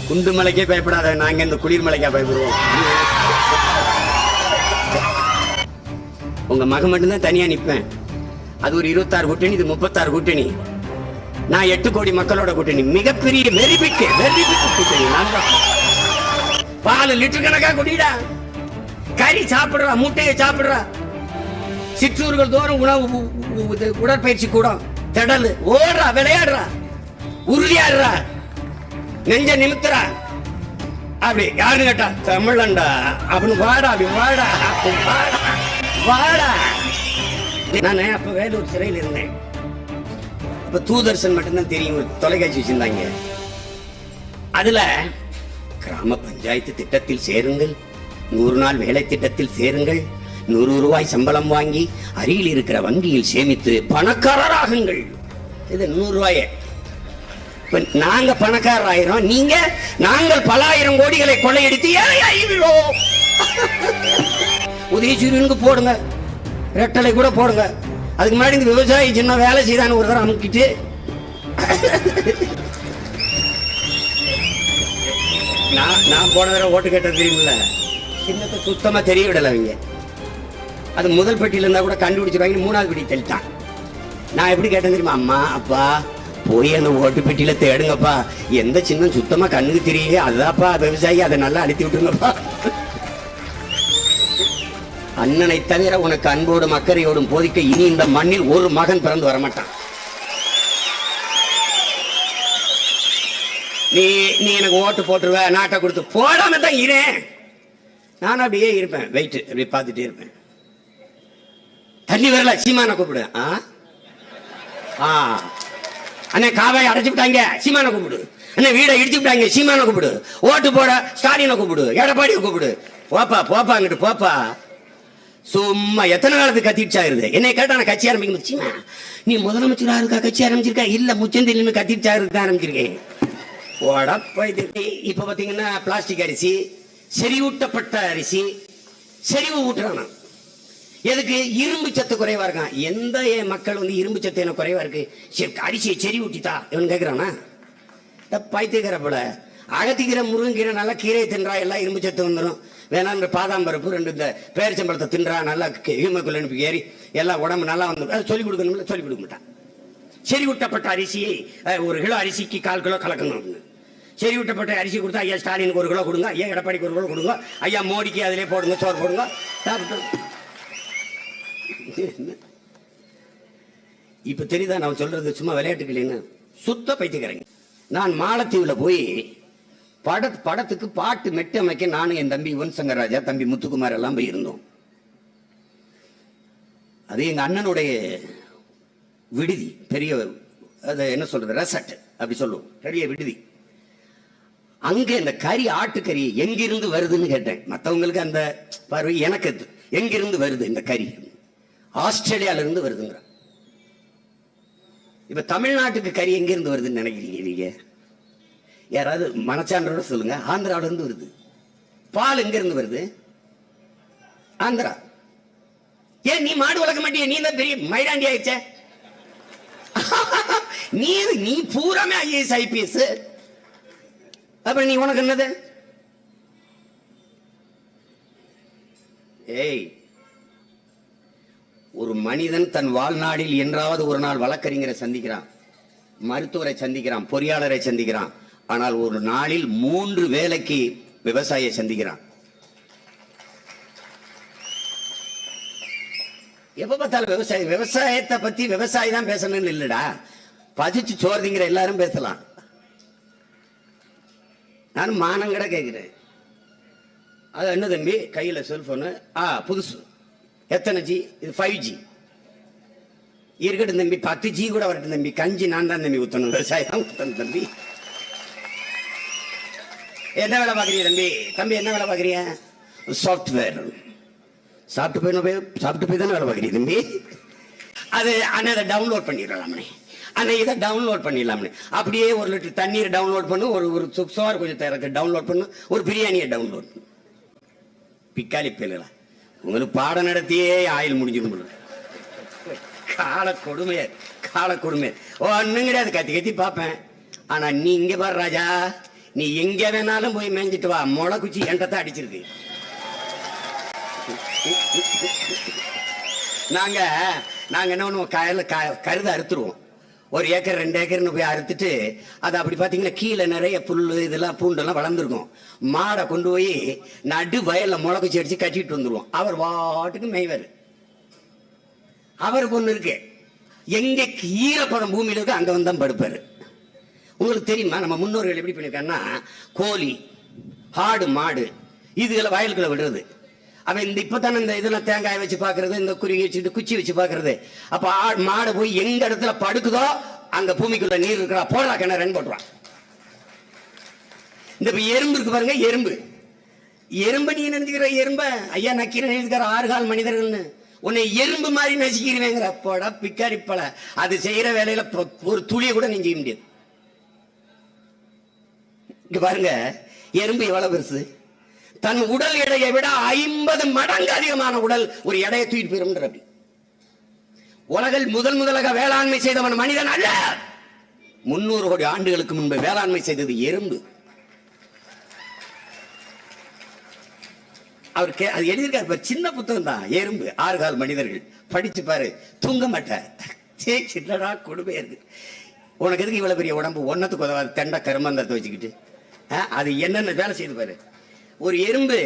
குண்டு மலைக்கே பயப்படாத, நாங்க இந்த குளிர் மலைக்கா பயப்படுவோம். உங்க மகன் மட்டும்தான் தனியா நிப்பேன். அது ஒரு 26 கூட்டணி, இது 36 கூட்டணி. நான் 8 கோடி மக்களோட கூட்டணி, மிகப்பெரிய வெறிபிக்கு கூட்டணி. பால் லிட்டர் கணக்கா குடிடா, கறி சாப்பிடுறா, முட்டையை சாப்பிடுறா, சிற்றூர்கள் தோறும் உணவு, உடற்பயிற்சி கூடம், திடல், ஓடுறா, விளையாடுறா, உறுதியாடுறா, நெஞ்ச நிமித்துறா. அப்படி யாரு கேட்டா தமிழண்டா அப்படின்னு வாடா, அப்படி வாடா வாடா. நான் அப்ப வேலூர் சிறையில் இருந்தேன். அப்ப தூதர்சன் மட்டும்தான் தெரியும், தொலைக்காட்சி வச்சிருந்தாங்க. அதுல கிராம பஞ்சாயத்து திட்டத்தில் சேருங்கள், 100 நாள் வேலை திட்டத்தில் சேருங்கள், 100 ரூபாய் சம்பளம் வாங்கி அருகில் இருக்கிற வங்கியில் சேமித்து பணக்காரராகுங்கள். இது 100 ரூபாய. நாங்க பணக்காரர் ஆயிரம், நீங்க நாங்கள் பல ஆயிரம் கோடிகளை கொள்ளையடித்து ஏழை ஆகிவிடுவோம். உதயசூரியனுக்கு போடுங்க, ரெட்டலை கூட போடுங்க. அதுக்கு முன்னாடி இந்த விவசாயி சின்ன வேலை செய்தான்னு ஒரு தரம் அமுக்கிட்டு நான் போன தடவை ஓட்டு கேட்டது தெரியுமில்ல, சின்னத்தை சுத்தமா தெரிய விடல அவங்க. அது முதல் பெட்டியில இருந்தா கூட கண்டுபிடிச்சிருவாங்க, 3வது பெட்டி தெளித்தான். நான் எப்படி கேட்டேன் தெரியுமா, அம்மா அப்பா போய் அந்த ஓட்டு பெட்டியில தேடுங்கப்பா, எந்த சின்னம் சுத்தமா கண்ணுக்கு தெரியல, அதுதான்ப்பா விவசாயி, அதை நல்லா அழுத்தி விட்டுருங்கப்பா. அண்ணனை தவிர உனக்கு அன்போடும் அக்கறையோடும் போதிக்க இனி இந்த மண்ணில் ஒரு மகன் பிறந்து வரமாட்டான். நீ எனக்கு ஓட்டு போட்டுருவ, நாட்டை கொடுத்து போடாம தான் இருப்பேன். நான் அப்படியே இருப்பேன், வெயிட் அப்படி பார்த்துட்டே இருப்பேன். தண்ணி வரல, சீமான கூப்பிடு. அண்ணே காவாய் அடைச்சு விட்டாங்க, சீமான கூப்பிடு. அண்ணே வீடை இடிச்சு விட்டாங்க, சீமான கூப்பிடு. ஓட்டு போட ஸ்டாலினை கூப்பிடு, எடப்பாடியை கூப்பிடு. போப்பா போப்பா அங்கிட்டு போப்பா. சும்மா எத்தனை காலத்துக்கு கத்திடுச்சா இருது. என்னை கேட்டா நான் கட்சி ஆரம்பிக்க, நீ முதலமைச்சரா இருக்கா கட்சி ஆரம்பிச்சிருக்கா? இல்ல முச்சந்தில் கத்திடுச்சா இருக்கு ஆரம்பிச்சிருக்கேன். இப்ப பாத்தீங்கன்னா பிளாஸ்டிக் அரிசி, செறிவூட்டப்பட்ட அரிசி, செறிவு ஊட்டுறானா. எதுக்கு? இரும்பு சத்து குறைவா இருக்கான். எந்த மக்கள் வந்து இரும்பு சத்து என்ன குறைவா இருக்கு, அரிசியை செறி ஊட்டித்தா இவன் கேட்கிறானா? பைத்தியக்கிற போல. அகத்திக்கீரை, முருங்கீரை, நல்லா கீரையை தின்றா எல்லாம் இரும்பு சத்து வந்துடும். வேணா இந்த பாதாம் பருப்பு 2 இந்த பேரிச்சம்பழத்தை தின்றா நல்லா ஹியூமோகுளோபின் ஏறி எல்லாம் உடம்பு நல்லா வந்து. அதை சொல்லிக் கொடுக்கணும்ல, சொல்லிக் கொடுக்க மாட்டான். செறிவூட்டப்பட்ட அரிசியை 1 கிலோ அரிசிக்கு 1/4 கிலோ கலக்கணும். செறிவூட்டப்பட்ட அரிசி கொடுத்தா ஐயா ஸ்டாலினுக்கு 1 கிலோ கொடுங்க, ஐயா எடப்பாடிக்கு 1 கிலோ கொடுங்க, ஐயா மோடிக்கு அதிலே போடுங்க, சோறு போடுங்க. இப்ப தெரியுதா நான் சொல்றது சும்மா விளையாட்டுக்கு இல்லைன்னு? சுத்த பைத்தியக்காரங்க. நான் மாலத்தீவுல போய் படத்துக்கு பாட்டு மெட்டு அமைக்க நானும் என் தம்பி யுவன் சங்கர் ராஜா, தம்பி முத்துக்குமார் எல்லாம் போய் இருந்தோம். அது எங்க அண்ணனுடைய விடுதி, பெரிய அது என்ன சொல்றது, ரெசார்ட் அப்படி சொல்லுவோம், பெரிய விடுதி. அங்க இந்த கறி, ஆட்டுக்கறி எங்கிருந்து வருதுன்னு கேட்டேன். மற்றவங்களுக்கு அந்த பார்வை, எனக்கு எங்கிருந்து வருது இந்த கறி? ஆஸ்திரேலியால இருந்து வருதுங்கிற. இப்ப தமிழ்நாட்டுக்கு கறி எங்கிருந்து வருதுன்னு நினைக்கிறீங்க நீங்க? யாராவது மனச்சான்றோட சொல்லுங்க. ஆந்திராவில இருந்து வருது. பால் எங்க இருந்து வருது? ஆந்திரா. ஏன் நீ மாடு வளர்க்க மாட்டிய? நீ தான் பெரிய மைராண்டி ஆயிடுச்ச. நீ பூராமே IAS IPS. அப்புறம் நீ உனக்கு என்னது? ஏய், ஒரு மனிதன் தன் வாழ்நாளில் என்றாவது ஒரு நாள் வழக்கறிஞரை சந்திக்கிறான், மருத்துவரை சந்திக்கிறான், பொறியாளரை சந்திக்கிறான். ஆனால் ஒரு நாளில் 3 வேலைக்கு விவசாயியை சந்திக்கிறான். எப்ப பார்த்தாலும் விவசாயத்தை பத்தி விவசாயி தான் பேசணும்னு இல்லடா, பதிச்சு சோர்திங்கிற எல்லாரும் பேசலாம். நான் மானங்கட கேட்கிறேன். அது என்ன தம்பி கையில செல்போனு? புதுசு. எத்தனை ஜி? இது 5G. இருக்கட்டும் தம்பி, 10G கூட வரட்டும் தம்பி, கஞ்சி நான் தான் தம்பி ஊத்தணும், விவசாயம் ஊத்தணும் தம்பி. என்ன வேலை பாக்குறீங்க தம்பி? தம்பி என்ன வேலை பாக்குறீங்க? சாஃப்ட்வேர். சாப்பிட்டு போய் தானே வேலை பாக்குறீங்க தம்பி. அது அண்ணா இதை டவுன்லோட் பண்ணிடலாமே, அண்ணா இதை டவுன்லோட் பண்ணிடலாமே. அப்படியே 1 லிட்டர் தண்ணீரை டவுன்லோட் பண்ணு, ஒரு சோறு கொஞ்சம் தரக்கு டவுன்லோட் பண்ணு, ஒரு பிரியாணியை டவுன்லோட் பண்ணு. பிக்காலி பேலா உங்களுக்கு பாடம் நடத்தியே ஆயில் முடிஞ்சிடும். கால கொடுமை. ஒன்னும் கிடையாது, கத்தி பார்ப்பேன். ஆனா நீ இங்க பாரு ராஜா, நீ எங்க வேணாலும் போய் மேய்ஞ்சிட்டு வா, முளை குச்சி என்கிட்ட அடிச்சிருக்கு. நாங்க என்ன பண்ணுவோம், கருதை அறுத்துருவோம். 1 ஏக்கர் 2 ஏக்கர்னு போய் அறுத்துட்டு அது அப்படி பாத்தீங்கன்னா கீழே நிறைய புல்லு இதெல்லாம் பூண்டெல்லாம் வளர்ந்துருக்கும். மாடை கொண்டு போய் நடு வயல்ல முளைக்குச்சி அடிச்சு கட்டிட்டு வந்துருவோம். அவர் வாட்டுக்கு மேய்வாரு. அவருக்கு ஒண்ணு இருக்கு, எங்க ஈரப்பதம் பூமியில இருக்கு அங்க வந்து படுப்பாரு. உங்களுக்கு தெரியுமா நம்ம முன்னோர்கள் எப்படி பண்ணிருக்காங்கன்னா, கோழி ஆடு மாடு இதுகளை வயலுக்குள்ள விடுறது. அவன் இந்த இப்பதானே இந்த இதெல்லாம் தேங்காய் வச்சு பாக்குறது, இந்த குருவி வச்சுட்டு குச்சி வச்சு பாக்குறது. அப்ப மாடு போய் எங்க இடத்துல படுக்குதோ அங்க பூமிக்குள்ள நீர் இருக்கிறா போடா கிணறுன்னு போட்டுருவான். இந்த எறும்பு இருக்கு பாருங்க, எறும்பு நீ நினைச்சுக்கிற எறும்ப ஐயா நக்கீரன் எழுதுக்கிற 6 கால் மனிதர்கள்னு, உன்னை எறும்பு மாதிரி நசிக்கிறீங்கிற போடா பிக்காரி பல. அது செய்யற வேலையில ஒரு துளியை கூட நீ செய்ய முடியாது. இங்க பாருங்க எறும்பு எவ்வளவு பெருசு, தன் உடல் எடையை விட 50 மடங்கு அதிகமான உடல் ஒரு எடையை தூக்கிட்டு போயிடும். அப்படி உலகில் முதலாக வேளாண்மை செய்தவன் மனிதன் அல்ல. 300 கோடி ஆண்டுகளுக்கு முன்பு வேளாண்மை செய்தது எறும்பு. அவருக்கு அது எழுதியிருக்காரு, சின்ன புத்தகம் தான், எறும்பு 6 கால் மனிதர்கள். படிச்சு பாரு, தூங்க மாட்டார். சின்னடா கொடுமையா இருக்கு. உனக்கு எதுக்கு இவ்வளவு பெரிய உடம்பு, ஒன்னத்துக்கு உதவாது தெண்ட கருமாந்தரத்தை வச்சுக்கிட்டு அது என்னென்ன வேலை செய்து பாரு. ஒரு எறும்பு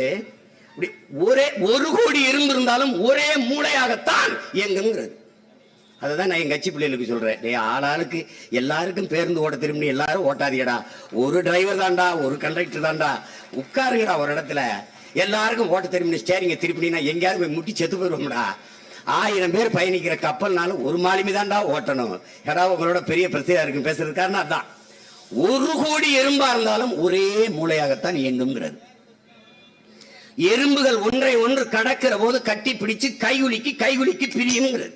ஒரே 1 கோடி எறும்பு இருந்தாலும் ஒரே மூளையாகத்தான் இயங்குங்கிறது. அதுதான் நான் என் கட்சி பிள்ளைகளுக்கு சொல்றேன், ஆளாளுக்கு எல்லாருக்கும் பேருந்து ஓட்ட திரும்பி எல்லாரும் ஓட்டாதீடா, ஒரு டிரைவர் தான்டா, ஒரு கண்டக்டர் தான்டா, உட்காருங்கடா ஒரு இடத்துல. எல்லாருக்கும் ஓட்ட திரும்பி ஸ்டேரிங்க திருப்பினா எங்கேயாவது போய் முட்டி செத்து போயிருவோம்டா. 1000 பேர் பயணிக்கிற கப்பல்னால ஒரு மாலுமி தான்டா ஓட்டணும். ஏடா உங்களோட பெரிய பிரச்சனையா இருக்கு பேசுறதுக்காரனா அதான். 1 கோடி எறும்பா இருந்தாலும் ஒரே மூளையாகத்தான் இயங்குங்கிறது. எறும்புகள் ஒன்றை ஒன்று கடக்கிற போது கட்டி பிடிச்சு கைகுலிக்கு பிரியுங்கிறது.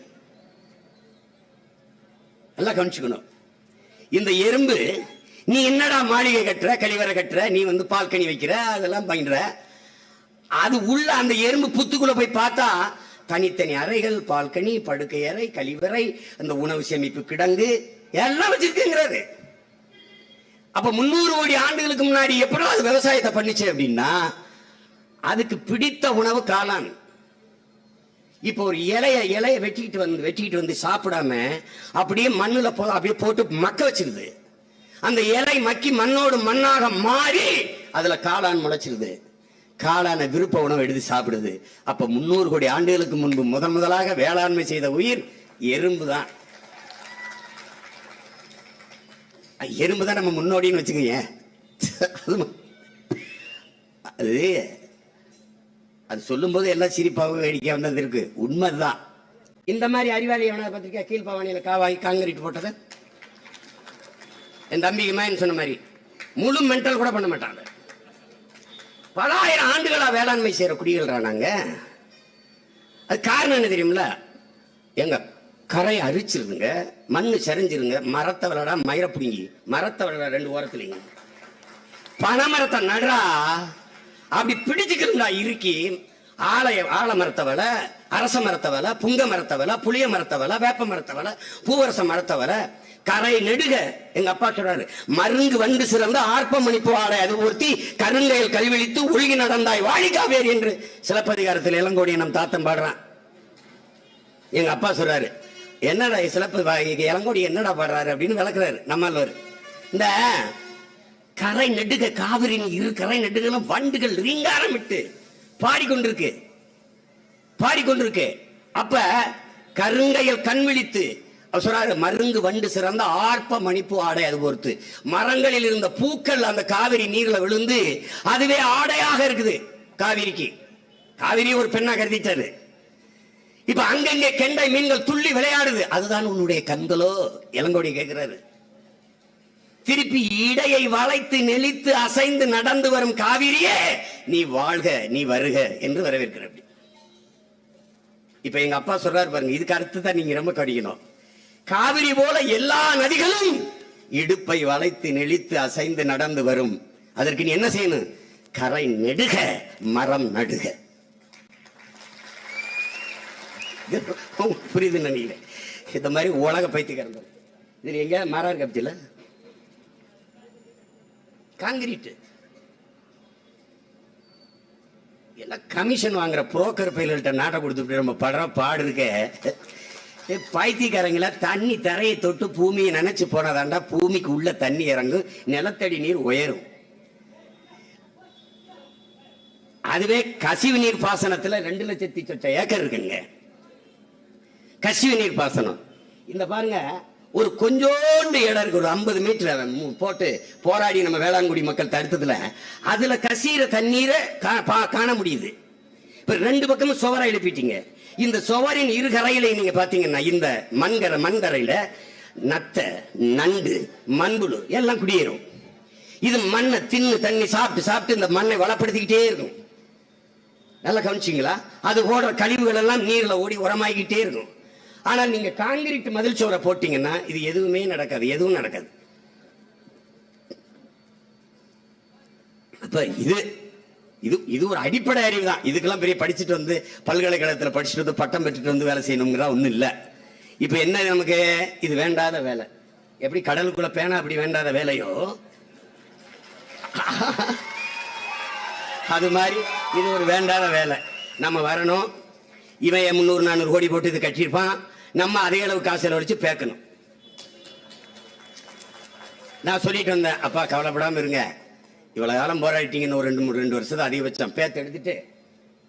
எல்லாம் கவனிச்சுக்கணும். இந்த எறும்பு நீ என்னடா மாளிகை கட்டுற, கழிவறை கட்டுற, நீ வந்து பால்கனி வைக்கிற, அதெல்லாம் பண்ற, அது உள்ள அந்த எறும்பு புத்துக்குள்ள போய் பார்த்தா தனித்தனி அறைகள், பால்கனி, படுக்கை அறை, கழிவறை, அந்த உணவு சேமிப்பு கிடங்கு எல்லாம் வச்சிருக்குங்கிறது. அப்ப 300 கோடி ஆண்டுகளுக்கு முன்னாடி எப்படி அது விவசாயத்தை பண்ணிச்சு அப்படின்னா, அதுக்கு பிடித்த உணவு காளான். இப்போ ஒரு இலைய வெட்டிக்கிட்டு வந்து சாப்பிடாம அப்படியே மண்ணுல அப்படியே போட்டு மக்க வச்சிருது. அந்த இலை மக்கி மண்ணோடு மண்ணாக மாறி அதுல காளான் முளைச்சிருது. காளான விருப்ப உணவு எடுத்து சாப்பிடுது. அப்ப 300 கோடி ஆண்டுகளுக்கு முன்பு முதலாக வேளாண்மை செய்த உயிர் எறும்பு தான். எறும்பு தான் நம்ம முன்னோடின்னு வச்சுக்கோங்க. அது சொல்லும் போது எல்லாம் சிரிப்பாக வேடிக்கை வந்தது இருக்கு, உண்மைதான். இந்த மாதிரி அறிவாளி எவனா பத்திரிக்கா கீழ்பாவானியில காங்கிரீட் போட்டது என் தம்பிக்கு மேன் சொன்ன மாதிரி முழு மென்டல் கூட பண்ண மாட்டாங்க. பல ஆயிரம் ஆண்டுகளா வேளாண்மை செய்யற குடிகள் நாங்க. அது காரணம் என்ன தெரியுமில்ல, எங்க கரை அரிச்சிருங்க, மண்ணு சரிஞ்சிருங்க, மரத்தை விளையாடா மயிர பிடிங்கி மரத்தை விளையாட 2 ஓரத்துலீங்க பனைமரத்தை நடா அப்படி பிடிச்சுக்கிறா இறுக்கி. ஆல மரத்தை வேலை, அரச மரத்தை வேலை, புங்க மரத்தை வேலை, புளிய மரத்தை வேலை, வேப்ப மரத்தை வேலை, பூவரச மரத்தை வேலை, கரை நெடுக. எங்க அப்பா சொல்றாரு, மருங்கு வண்டு சிறந்த ஆர்ப்பம் மணிப்பு ஆடை அது ஒருத்தி கருங்கையில் கல்விழித்து ஒழுகி நடந்தாய் வாழிக்காவேர் என்று சிலப்பதிகாரத்தில் இளங்கோடி நம் தாத்தன் பாடுறான். எங்க அப்பா சொல்றாரு, என்னடா இளங்கோடி என்னடா பாடுறாரு அப்படின்னு விளக்குறாரு நம்மால். இந்த கரை நெடுக காவிரியின் 2 கரை நெடுகளும் வண்டுகள் ரீங்காரம் விட்டு பாடிக்கொண்டிருக்கு. அப்ப கருங்கையில் கண் விழித்து சொல்றாரு, மருங்கு வண்டு சிறந்த ஆர்ப்ப மணிப்பு ஆடை அது பொறுத்து. மரங்களில் இருந்த பூக்கள் அந்த காவிரி நீர்ல விழுந்து அதுவே ஆடையாக இருக்குது காவிரிக்கு. காவிரி ஒரு பெண்ணா கருதிட்டாரு. இப்ப அங்கங்கே கெண்டை மீன்கள் துள்ளி விளையாடுது, அதுதான் உன்னுடைய கண்களோ இளங்கோடி கேட்கிறாரு. திருப்பி இடையை வளைத்து நெளித்து அசைந்து நடந்து வரும் காவிரியே நீ வாழ்க நீ வருக என்று வரவேற்கிற. இப்ப எங்க அப்பா சொல்றாரு பாருங்க, இதுக்கு அடுத்து தான் நீங்க ரொம்ப கடிக்கணும். காவிரி போல எல்லா நதிகளும் இடுப்பை வளைத்து நெளித்து அசைந்து நடந்து வரும். அதற்கு நீ என்ன செய்யணும்? கரை நெடுக மரம் நடுக. புரியுது நினைக்கிறேன். இந்த மாதிரி உலக பைத்தியக்காரங்க இதுல எங்க மாறார் கப்தில காங்கிரீட் எல்லாம் கமிஷன் வாங்குற புரோக்கர் பயில்கிட்ட நாட்டை கொடுத்துட்டு நம்ம படுற பாடு இருக்க. பைத்தியக்காரங்கள தண்ணி தரையை தொட்டு பூமியை நினைச்சு போனதாண்டா பூமிக்கு உள்ள தண்ணி இறங்கும், நிலத்தடி நீர் உயரும். அதுவே கசிவு நீர் பாசனத்துல 2 லட்சத்தி சொச்ச ஏக்கர் இருக்குங்க கசிவு நீர் பாசனம். இந்த பாருங்க, ஒரு கொஞ்சோண்டு இடம் இருக்கு, ஒரு 50 மீட்டர் போட்டு போராடி நம்ம வேளாண்குடி மக்கள் தடுத்ததுல அதுல கசிகிற தண்ணீரை காண முடியுது. இப்ப 2 பக்கமும் சுவரா எழுப்பிட்டீங்க. இந்த சுவரின் இருகரையில நீங்க பாத்தீங்கன்னா இந்த மண்கரையில நத்தை, நண்டு, மண்புழு எல்லாம் குடியேறும். இது மண்ணை தின்னு தண்ணி சாப்பிட்டு சாப்பிட்டு இந்த மண்ணை வளப்படுத்திக்கிட்டே இருக்கும். நல்லா கவனிச்சிங்களா? அது போடுற கழிவுகள் எல்லாம் நீர்ல ஓடி உரமாகிக்கிட்டே இருக்கும். ஆனால் நீங்க காங்கிரீட் மதில் சுவரை போட்டீங்கன்னா இது எதுவுமே நடக்காது, எதுவும் நடக்காது. அப்ப இது இது இது ஒரு அடிப்படை அறிவு தான். இதுக்கெல்லாம் பெரிய படிச்சுட்டு வந்து பல்கலைக்கழகத்தில் படிச்சுட்டு வந்து பட்டம் பெற்றுட்டு வந்து வேலை செய்யணுங்கிற ஒன்றும் இல்லை. இப்போ என்ன நமக்கு இது வேண்டாத வேலை. எப்படி கடலுக்குள்ள பேனா அப்படி வேண்டாத வேலையோ அது மாதிரி இது ஒரு வேண்டாத வேலை. நம்ம வரணும், இவன் 300-400 கோடி போட்டு இது கட்டியிருப்பான், நம்ம அதே அளவு காசு செலவழிச்சு பேக்கணும். நான் சொல்லிட்டு வந்தேன், அப்பா கவலைப்படாமல் இருங்க, இவ்வளவு காலம் போராடிட்டீங்கன்னு ஒரு 2 வருஷம் அதிகபட்சம் பேத்து எடுத்துட்டு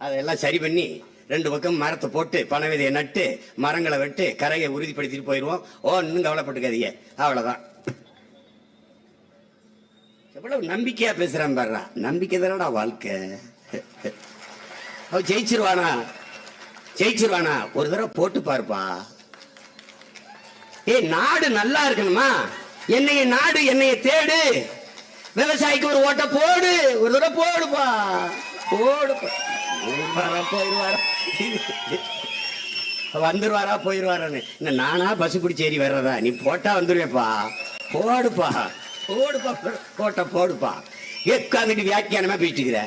அதெல்லாம் சரி பண்ணி 2 பக்கம் மரத்தை போட்டு பனை விதையை நட்டு மரங்களை வெட்டு கரையை உறுதிப்படுத்திட்டு போயிடுவோம். இன்னும் கவலைப்பட்டுக்காதீங்க, அவ்வளவுதான். எவ்வளவு நம்பிக்கையா பேசுறான் பாரு. நம்பிக்கை தானடா வாழ்க்கை. அவ ஜெயிச்சிருவானா? ஜெயிச்சிருவானா? ஒரு தடவை போட்டு பாருப்பா. நாடு நல்லா இருக்கணுமா? நாடு என்னைய தேடு, விவசாயிக்கு ஒரு ஓட்ட போடு, ஒரு தடவை போடுப்பா, போடுப்பா. போயிடுவாரா வந்துருவாரா போயிடுவாரான்னு நானா பஸ் பிடிச்சி ஏறி வர்றதா? நீ போட்டா வந்துருவேப்பா, போடுப்பா போடுப்பா, போட்ட போடுப்பா. உட்காந்துட்டு வியாக்கியானமா பேசிட்டுக்கிற.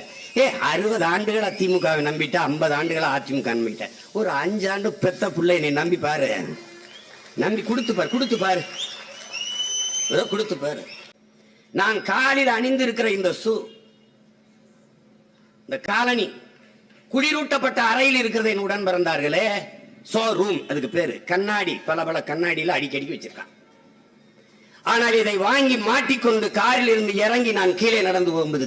60 ஆண்டுகளா திமுகவை நம்பிட்ட, 50 ஆண்டுகளா அதிமுக நம்பிட்ட. ஒரு 5 ஆண்டு பெத்த பிள்ளை என்னை நம்பி பாரு, நம்பி கொடுத்து பாரு, கொடுத்து பாரு, கொடுத்து பாரு. நான் காலில் அணிந்து இருக்கிற இந்த ஷூ, இந்த காலனி குளிரூட்டப்பட்ட அறையில் இருக்கிறது என் உடன் பிறந்தார்களே, ஷோ ரூம் அதுக்கு பேரு. கண்ணாடி, பல கண்ணாடியில அடிக்கடி வச்சிருக்கான். ஆனால் இதை வாங்கி மாட்டிக்கொண்டு காரில் இருந்து இறங்கி நான் கீழே நடந்து போகும்போது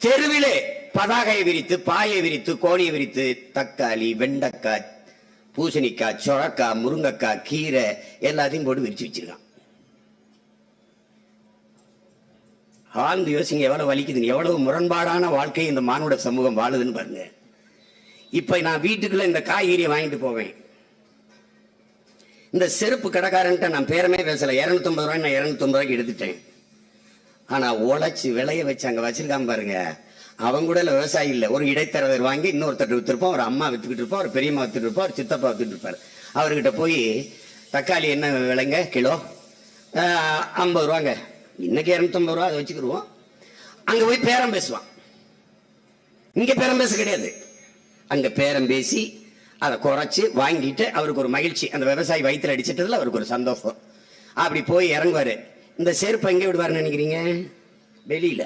தெருவிலே பதாகையை விரித்து, பாயை விரித்து, கோணியை விரித்து, தக்காளி, வெண்டைக்காய், பூசணிக்காய், சொரக்காய், முருங்கைக்காய், கீரை எல்லாத்தையும் போட்டு விரிச்சு வச்சிருக்கான். ஆழ்ந்து யோசிங்க, எவ்வளவு வலிக்குதுன்னு, எவ்வளவு முரண்பாடான வாழ்க்கை இந்த மானுட சமூகம் வாழுதுன்னு பாருங்க. இப்ப நான் வீட்டுக்குள்ள இந்த காய்கறியை வாங்கிட்டு போவேன். இந்த செருப்பு கடைக்காரன்ட்ட நான் பேரமே பேசல. 250 ரூபாய் நான் 250 ரூபாய்க்கு எடுத்துட்டேன். ஆனா உழைச்சு விளைய வச்சு அங்க வச்சிருக்காம பாருங்க, அவங்க கூட விவசாயி இல்ல, ஒரு இடைத்தரகர் வாங்கி இன்னொருத்தர் வித்துருப்போம், ஒரு அம்மா வித்துக்கிட்டு இருப்போம், ஒரு பெரியம்மா வித்துட்டு இருப்போம், ஒரு சித்தப்பா வித்துட்டு இருப்பாரு. அவர்கிட்ட போய் தக்காளி என்ன விலைங்க கிலோ? 50 ரூபாங்க. இன்னைக்கு 250 ரூபா, அதை வச்சுக்கிடுவோம். அங்க போய் பேரம் பேசுவான். இங்க பேரம் பேச கிடையாது. அங்க பேரம் பேசி அதை குறைச்சு வாங்கிட்டு அவருக்கு ஒரு மகிழ்ச்சி, அந்த விவசாயி வயிற்றுல அடிச்சிட்டதுல அவருக்கு ஒரு சந்தோஷம். அப்படி போய் இறங்குவாரு. இந்த செருப்பை எங்கே விடுவாருன்னு நினைக்கிறீங்க? வெளியில.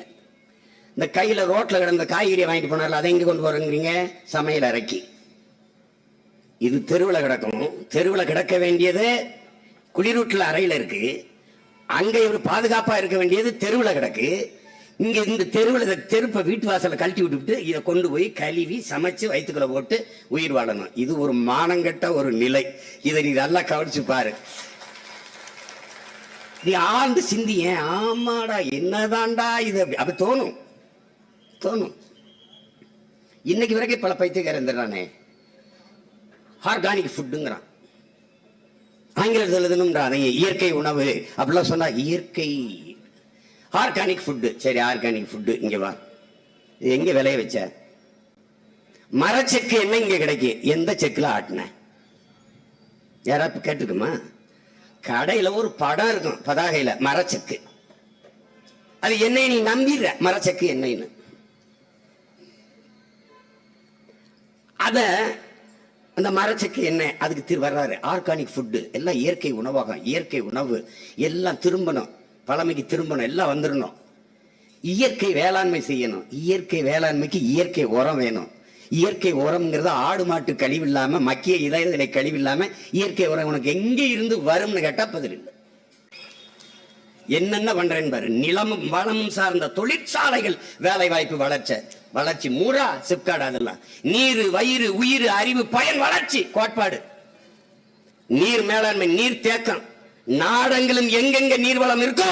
இந்த கையில ரோட்ல கிடந்த காய்கறியை வாங்கிட்டு போனார்ல, அதை எங்க கொண்டு போறீங்க? சமையல் அறைக்கு. இது தெருவில் கிடக்கும். தெருவில் கிடக்க வேண்டியது குளிரூட்டில் அறையில இருக்கு. அங்க ஒரு பாதுகாப்பா இருக்க வேண்டியது தெருவில் கிடக்கு. இங்க இந்த தெருவில் தெருப்பை வீட்டு வாசல கழட்டி விட்டுவிட்டு இதை கொண்டு போய் கழுவி சமைச்சு வயிற்றுக்குள்ள போட்டு உயிர் வாழணும். இது ஒரு மானங்கட்ட ஒரு நிலை. இதை நீ நல்லா கவனிச்சு பாரு. நீ ஆழ்ந்து சிந்திய, ஆமாடா என்னதான்டா இது அப்படி தோணும் தோணும். இன்னைக்கு வரைக்கும் பல பைத்தியக்காரன் இருந்துறானே ஆர்கானிக் ஃபுட்டுங்கிறான், ஆங்கிலத்தில் எழுதணும்ன்றா. அதை இயற்கை உணவு அப்படிலாம் சொன்னா, இயற்கை ஆர்கானிக் ஃபுட்டு. சரி, ஆர்கானிக் ஃபுட்டு இங்க வா. எங்க விளைய வச்ச? மரச்செக்கு என்ன இங்க கிடைக்கும்? எந்த செக்குல ஆட்டின? யாராவது கேட்டுக்குமா? கடையில ஒரு படம் இருக்கும் பதாகையில, மரச்செக்கு. அது என்னை நீ நம்பிடுற, மரச்செக்கு என்னன்னு. அத அந்த மரச்செக்கு என்ன அதுக்கு வர்றாரு. ஆர்கானிக் ஃபுட்டு எல்லாம் இயற்கை உணவாகும், இயற்கை உணவு எல்லாம் திரும்பணும். பழமைக்கு திரும்பணும், எல்லாம் வந்துடணும். இயற்கை வேளாண்மை செய்யணும். இயற்கை வேளாண்மைக்கு இயற்கை உரம் வேணும். இயற்கை உரம்ங்கிறது ஆடு மாட்டு கழிவு இல்லாம, மக்கிய இதழ கழிவு இல்லாம இயற்கை உரம் உனக்கு எங்க இருந்து வரும்னு கேட்டா பதில் இல்லை. என்னென்ன பண்றேன்னு பாரு. நிலமும் வளமும் சார்ந்த தொழிற்சாலைகள், வேலை வாய்ப்பு வளர்ச்சி மூரா சிப்காடு, அதெல்லாம் நீர் வயிறு உயிர் அறிவு பயன் வளர்ச்சி கோட்பாடு, நீர் மேலாண்மை, நீர் தேக்கம். நாடங்களும் எங்கெங்க நீர்வளம் இருக்கோ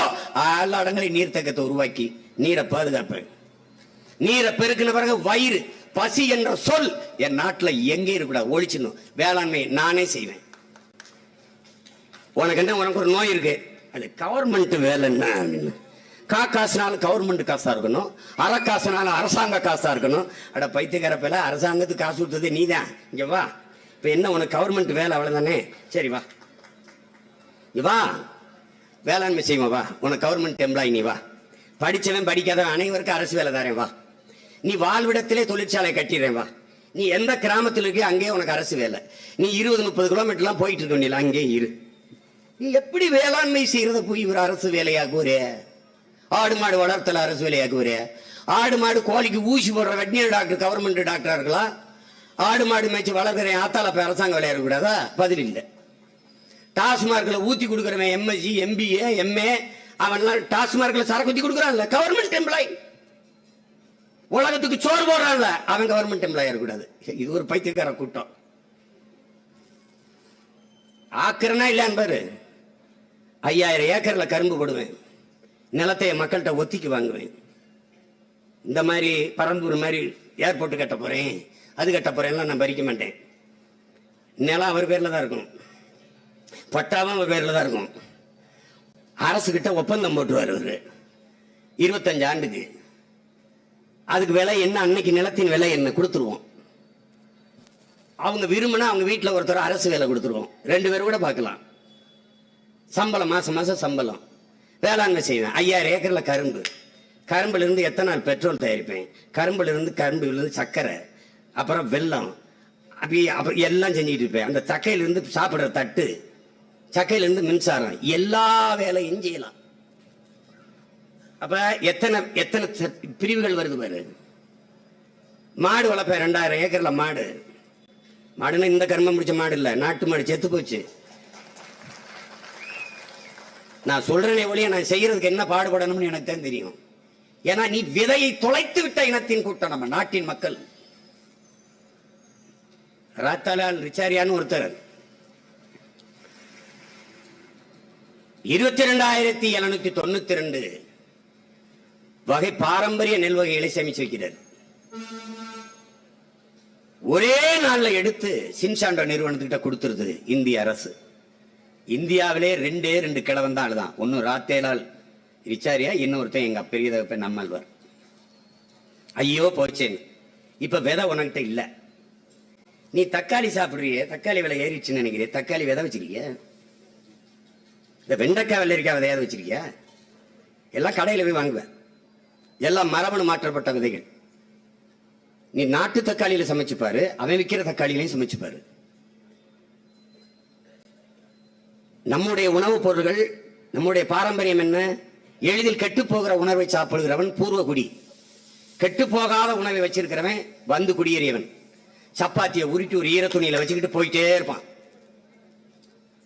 எல்லா இடங்களையும் நீர் தேக்கத்தை உருவாக்கி நீரை பாதுகாப்பு. நீரை பெருக்கின பிறகு வயிறு பசி என்ற சொல் என் நாட்டில் எங்கே இருக்கக்கூடாது, ஒழிச்சிடணும். வேளாண்மை நானே செய்வேன். உனக்கு ஒரு நோய் இருக்கு, அது கவர்மெண்ட் வேலைன்னா அப்படின்னு. காசுனாலும் கவர்மெண்ட் காசா இருக்கணும், காசுனாலும் அரசாங்க காசா இருக்கணும். அட பைத்தியக்காரப்பல, அரசாங்கத்துக்கு காசு கொடுத்தது நீதான். இங்க வா, இப்ப என்ன உனக்கு கவர்மெண்ட் வேலை அவ்வளவுதானே, சரி வா வா வேளாண்மை செய்வோம், வா உனக்கு கவர்மெண்ட் எம்ப்ளாயி, நீ வா. படிச்சவன் படிக்காதவன் அனைவருக்கும் அரசு வேலை தாரேன், வா. நீ வாழ்விடத்திலே தொழிற்சாலை கட்டிடுறேன், வா. நீ எந்த கிராமத்தில் இருக்க அங்கே உனக்கு அரசு வேலை. நீ 20-30 கிலோமீட்டர்லாம் போயிட்டு இருக்க வேண்டிய அங்கே இரு. நீ எப்படி வேளாண்மை செய்யறத போய் இவர் அரசு வேலையாக்குவரே? ஆடு மாடு வளர்த்தல அரசு வேலையாக்குவரே? ஆடு மாடு கோழிக்கு ஊசி போடுற வெட்டினரி டாக்டர் கவர்மெண்ட் டாக்டரா இருக்கலாம். ஆடு மாடு மேய்ச்சி வளர்க்குறேன் ஆத்தால போய் அரசாங்க வேலையா இருக்கக்கூடாதா? பதில் இல்லை. டாஸ்மார்க்ல ஊத்தி கொடுக்குறவன் எம்எஸ்சி எம்பிஏ எம்ஏ அவன்லாம் டாஸ்மார்க்ல சரக்கு ஊத்தி கொடுக்குறான்ல, கவர்மெண்ட் எம்ப்ளாயி. உலகத்துக்கு சோறு போடுறான்ல, அவன் கவர்மெண்ட் எம்ப்ளாயி இருக்கக்கூடாது. இது ஒரு பைத்தியக்கார கூட்டம். ஆக்கிறனா இல்லைன்னு பாரு. 5000 ஏக்கர்ல கரும்பு போடுவேன், நிலத்தை மக்கள்கிட்ட ஒத்திக்கு வாங்குவேன். இந்த மாதிரி பரந்தூர் மாதிரி ஏர்போர்ட் கட்ட போறேன், அது கட்ட போறேன் நான் பறிக்க மாட்டேன். நிலம் அவர் பேர்ல தான் இருக்கும், பட்டாவும் அவர் பேர்ல தான் இருக்கும். அரசு கிட்ட ஒப்பந்தம் போட்டுருவார் அவரு 25 ஆண்டுக்கு. அதுக்கு விலை என்ன, அன்னைக்கு நிலத்தின் விலை என்ன கொடுத்துருவோம். அவங்க விரும்பினா அவங்க வீட்டில் ஒருத்தர் அரசு வேலை கொடுத்துருவோம், 2 பேர் கூட பார்க்கலாம். சம்பளம் மாசம் சம்பளம். வேளாண்மை செய்வேன். 5000 ஏக்கர்ல கரும்புல இருந்து எத்தனால் பெட்ரோல் தயாரிப்பேன், கரும்புல இருந்து சர்க்கரை, அப்புறம் வெல்லம், அப்புறம் எல்லாம் செஞ்சுட்டு இருப்பேன். அந்த சக்கையிலிருந்து சாப்பிடுற தட்டு, சக்கையிலிருந்து மின்சாரம், எல்லா வேலையும் செய்யலாம். அப்ப எத்தனை பிரிவுகள் வருது பாரு. மாடு வளர்ப்பேன் 2000 ஏக்கர்ல. மாடுன்னா இந்த கர்மம் முடிச்ச மாடு இல்ல, நாட்டு மாடு செத்து போச்சு. நான் சொல்றேனே ஒழிய நான் செய்யறதுக்கு என்ன பாடுபடணும்னு எனக்கு தான் தெரியும். ஏன்னா நீ விதையை தொலைத்து விட்ட இனத்தின் கூட்டம் நம்ம நாட்டின் மக்கள். ராத்தாலால் ரிச்சாரியான்னு ஒருத்தர் 22,792 வகை பாரம்பரிய நெல் வகைகளை சேமிச்சு வைக்கிறார். ஒரே நாள்ல எடுத்து சின்சாண்டோ நிறுவனத்துக்கிட்ட கொடுத்துருது இந்திய அரசு. இந்தியாவிலே 2 கிழவன் தான் ஆளுதான். ஒன்னு ராத்தேலால் ரிச்சாரியா, இன்னொருத்தன் எங்க பெரிய தகப்பன் நம்மாழ்வார். ஐயோ போச்சேன், இப்ப விதை உனக்கிட்ட இல்ல. நீ தக்காளி சாப்பிடுறிய, தக்காளி விலை ஏறிச்சுன்னு நினைக்கிறிய, தக்காளி விதை வச்சிருக்கிய? இந்த வெண்டைக்காய் வெள்ளரிக்காய் விதையாவது வச்சிருக்கியா? எல்லாம் கடையில போய் வாங்குவேன், எல்லாம் மரபணு மாற்றப்பட்ட விதைகள். நீ நாட்டு தக்காளியில சமைச்சுப்பாரு, அவன் விற்கிற தக்காளியிலையும் சமைச்சுப்பாரு. நம்முடைய உணவுப் பொருள்கள், நம்முடைய பாரம்பரியம் என்ன? எளிதில் கெட்டு போகிற உணர்வை சாப்பிடுகிறவன் பூர்வகுடி, கெட்டு போகாத உணவை வச்சிருக்கிறவன் வந்து குடியேறியவன். சப்பாத்தியை உருட்டி ஒரு ஈர துணியில வச்சுக்கிட்டு போயிட்டே இருப்பான்.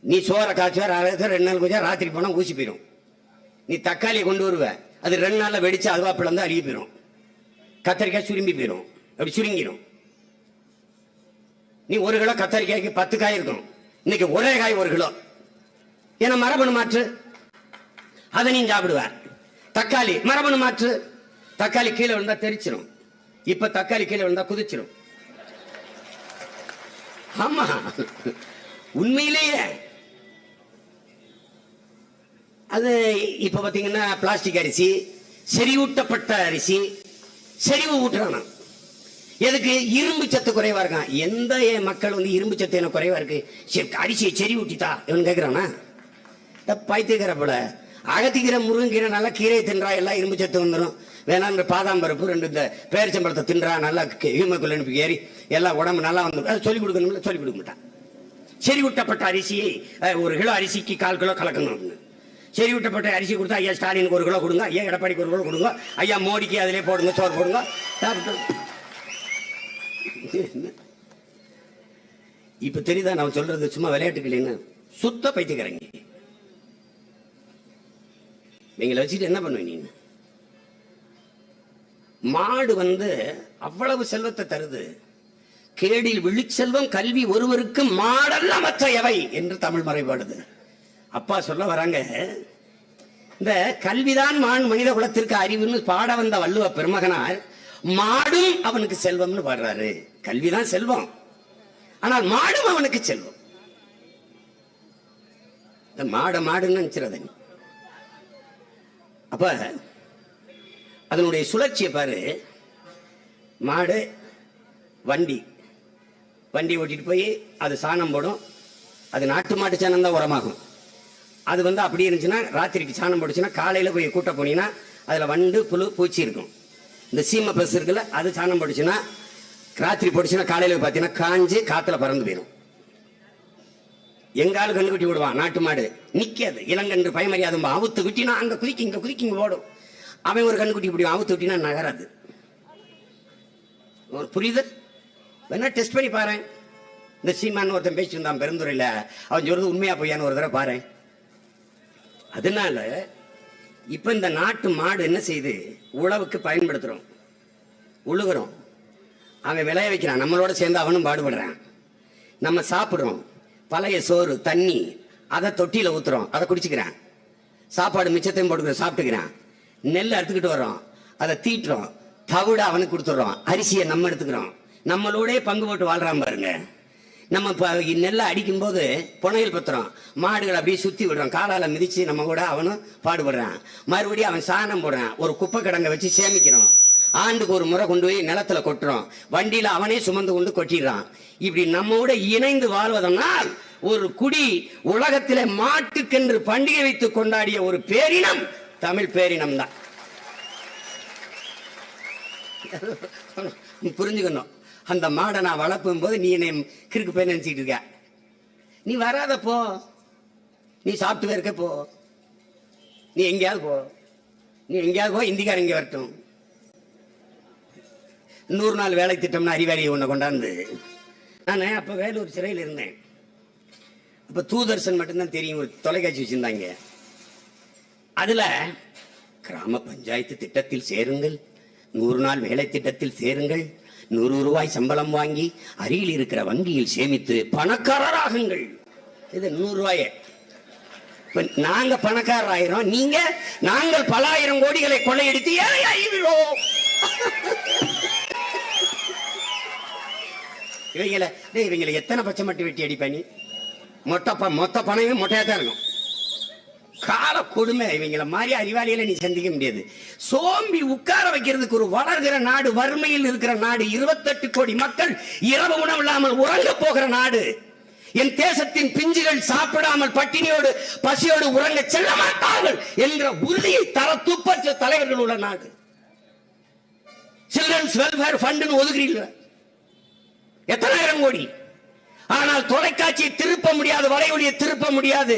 நீ சோறை காய்ச்சுவார், 2 நாள் கொஞ்சம், ராத்திரி போனா ஊசி போயிடும். நீ தக்காளியை கொண்டு வருவ, அது 2 நாள்ல வெடிச்சு அதுவா பிளந்து அழுகி போயிடும். கத்தரிக்காய் சுரும்பி போயிடும், அப்படி சுருங்கிடும். நீ 1 கிலோ கத்தரிக்காய்க்கு 10 காய் இருக்கும், இன்னைக்கு ஒரே காய் 1 கிலோ. ஏன்னா மரபணு மாற்று, அதை நீ சாப்பிடுவ. தக்காளி மரபணு மாற்று, தக்காளி கீழே விழுந்தா தெரிச்சிடும், இப்ப தக்காளி கீழே விழுந்தா குதிச்சிடும். ஆமா உண்மையிலேயே அது. இப்ப பாத்தீங்கன்னா பிளாஸ்டிக் அரிசி, செறிவூட்டப்பட்ட அரிசி, செறிவு ஊட்டுறானா எதுக்கு? இரும்பு சத்து குறைவா இருக்கான். எந்த மக்கள் வந்து இரும்பு சத்து என்ன குறைவா இருக்கு, அரிசியை செறி ஊட்டித்தா இவன் கேட்கிறானா? பைத்தியக்கிறப்பல அகத்திக்கிற முருங்கீரை நல்லா கீரையை தின்றா எல்லாம் இரும்பு சத்து வந்துடும். வேணா இந்த பாதாம் பருப்பு 2 இந்த பேரிச்சம்பழத்தை தின்றா நல்லா ஹீமோகுளோபின் ஏறி எல்லாம் உடம்பு நல்லா வந்து சொல்லிக் கொடுக்கணும்ல, சொல்லிக் கொடுக்க மாட்டான். செறிவூட்டப்பட்ட அரிசியை 1 கிலோ அரிசிக்கு 1/4 கிலோ கலக்கணும். செறிவிட்டப்பட்ட அரிசி கொடுத்தா ஐயா ஸ்டாலினுக்கு 1 கிலோ கொடுங்க, ஐயா எடப்பாடிக்கு 1 கிலோ கொடுங்க, ஐயா மோடிக்கு அதிலே போடுங்க, சோறு போடுங்க. இப்ப தெரியுதா நான் சொல்றது சும்மா விளையாட்டுக்கு இல்லைன்னு? சுத்த பைத்தியக்காரங்க. நீங்களை வச்சுட்டு என்ன பண்ணுவீங்க? நீங்க மாடு அவ்வளவு செல்வத்தை தருது. கேடில் விழிச்செல்வம் கல்வி ஒருவருக்கு மாடல்ல மற்ற எவை என்று தமிழ் மறைபாடுது. அப்பா சொல்ல வராங்க, இந்த கல்விதான் மனித குலத்திற்கு அறிவுன்னு பாட வந்த வள்ளுவ பெருமகனார் மாடும் அவனுக்கு செல்வம்னு பாடுறாரு. கல்விதான் செல்வம், ஆனால் மாடும் அவனுக்கு செல்வம். இந்த மாடுன்னு நினைச்சிருந்த. அப்ப அதனுடைய சுழற்சியை பாரு. மாடு வண்டி ஓட்டிட்டு போய் அது சாணம் போடும். அது நாட்டு மாட்டு சாணம் தான் உரமாகும். அது அப்படி இருந்துச்சுன்னா ராத்திரிக்கு சாணம் போடுச்சுன்னா காலையில போய் கூட்ட போனீங்கன்னா அதுல வண்டு புழு பூச்சி இருக்கும். இந்த சீமை பஸ் இருக்குல்ல, அது சாணம் போடுச்சுன்னா ராத்திரி போடுச்சுன்னா காலையில பார்த்தீங்கன்னா காஞ்சு காத்துல பறந்து போயிடும். எங்காலும் கண்ணுக்குட்டி விடுவான் நாட்டு மாடு, நிக்காது. இளங்கன்று பயமறியாத அவுத்து குட்டினா அங்க குதிக்கிங்க ஓடும். அவன் ஒரு கண்ணுக்குட்டி பிடிவான், அவுத்து குட்டினா நகராது. புரியுது? வேணா டெஸ்ட் பண்ணி பாரு. இந்த சீமான் ஒருத்தன் பேசிட்டு இருந்தான் பெருந்துறையில, அவன் சொல்றது உண்மையா பொய்யான்னு ஒரு தடவை பாரு. அதனால இப்ப இந்த நாட்டு மாடு என்ன செய்யுது? உழவுக்கு பயன்படுத்துறோம், உழுகுறோம். அவன் விளைய வைக்கிறான், நம்மளோட சேர்ந்து அவனும் பாடுபடுறான். நம்ம சாப்பிடுறோம், பழைய சோறு தண்ணி அதை தொட்டியில ஊத்துறோம், அதை குடிச்சுக்கிறான். சாப்பாடு மிச்சத்தையும் போட்டுக்கிறோம், சாப்பிட்டுக்கிறான். நெல் அறுத்துக்கிட்டு வர்றோம், அதை தீட்டுறோம், தவிட அவனுக்கு கொடுத்துடுறோம். அரிசியை நம்ம எடுத்துக்கிறோம், நம்மளோட பங்கு போட்டு வாழ்றான் பாருங்க. நம்ம நெல்லை அடிக்கும் போது புனையல் பத்திரம் மாடுகள் அப்படியே சுத்தி விடுறோம், காலால மிதிச்சு நம்ம கூட அவனும் பாடுபடுறான். மறுபடியும் அவன் சாணம் போடுறான், ஒரு குப்பை கிடங்க வச்சு சேமிக்கிறோம். ஆண்டுக்கு ஒரு முறை கொண்டு போய் நிலத்துல கொட்டுறோம், வண்டியில அவனே சுமந்து கொண்டு கொட்டிடுறான். இப்படி நம்மோட இணைந்து வாழ்வதனால் ஒரு குடி உலகத்திலே மாட்டுக்கென்று பண்டிகை வைத்து கொண்டாடிய ஒரு பேரினம் தமிழ் பேரினம் தான். புரிஞ்சுக்கணும். அந்த மாடை நான் வளர்ப்பும் போது நீ என்னை கிறுக்கு போய் நினைச்சிட்டு இருக்க. நீ வராத போ, நீ சாப்பிட்டு இருக்க போ, நீ எங்கேயாவது போ, இந்திக்காரன் இங்க வரட்டும். 100 நாள் வேலை திட்டம்னு அறிவாளியை உன்னை கொண்டாந்து. நான் அப்ப வேலூர் சிறையில் இருந்தேன். அப்ப தூதர்சன் மட்டும்தான் தெரியும், ஒரு தொலைக்காட்சி வச்சிருந்தாங்க. அதுல கிராம பஞ்சாயத்து திட்டத்தில் சேருங்கள், 100 நாள் வேலை திட்டத்தில் சேருங்கள், 100 ரூபாய் சம்பளம் வாங்கி அருகில் இருக்கிற வங்கியில் சேமித்து பணக்காரராகுங்கள். இது 100 ரூபாய. நாங்க பணக்காரர் ஆயிரம், நீங்க நாங்கள் பல ஆயிரம் கோடிகளை கொள்ளையடித்து ஏழையாகிறோம். இவங்களை எத்தனை பச்சை மட்டி வெட்டி அடிப்பா நீ? மொத்த பணமே மொட்டையா தான் இருக்கும். கால கொடுமை. இவங்களை மாதிரி அறிவாளிகளை நீ சந்திக்க முடியாது. சோம்பி உட்கார வைக்கிறதுக்கு ஒரு வளர்கிற நாடு, வறுமையில் இருக்கிற நாடு, 28 கோடி மக்கள் இரவு உணவு இல்லாமல் உறங்க போகிற நாடு. என் தேசத்தின் பிஞ்சுகள் சாப்பிடாமல் பட்டினியோடு பசியோடு உறங்க செல்ல மாட்டார்கள் என்கிற உறுதியை தர துப்பற்ற தலைவர்கள் உள்ள நாடு. சில்ட்ரன்ஸ் வெல்ஃபேர் ஃபண்ட் ஒதுக்குறீங்க எத்தனை ஆயிரம் கோடி. ஆனால் தொலைக்காட்சியை திருப்ப முடியாது, வலையொலியை திருப்ப முடியாது.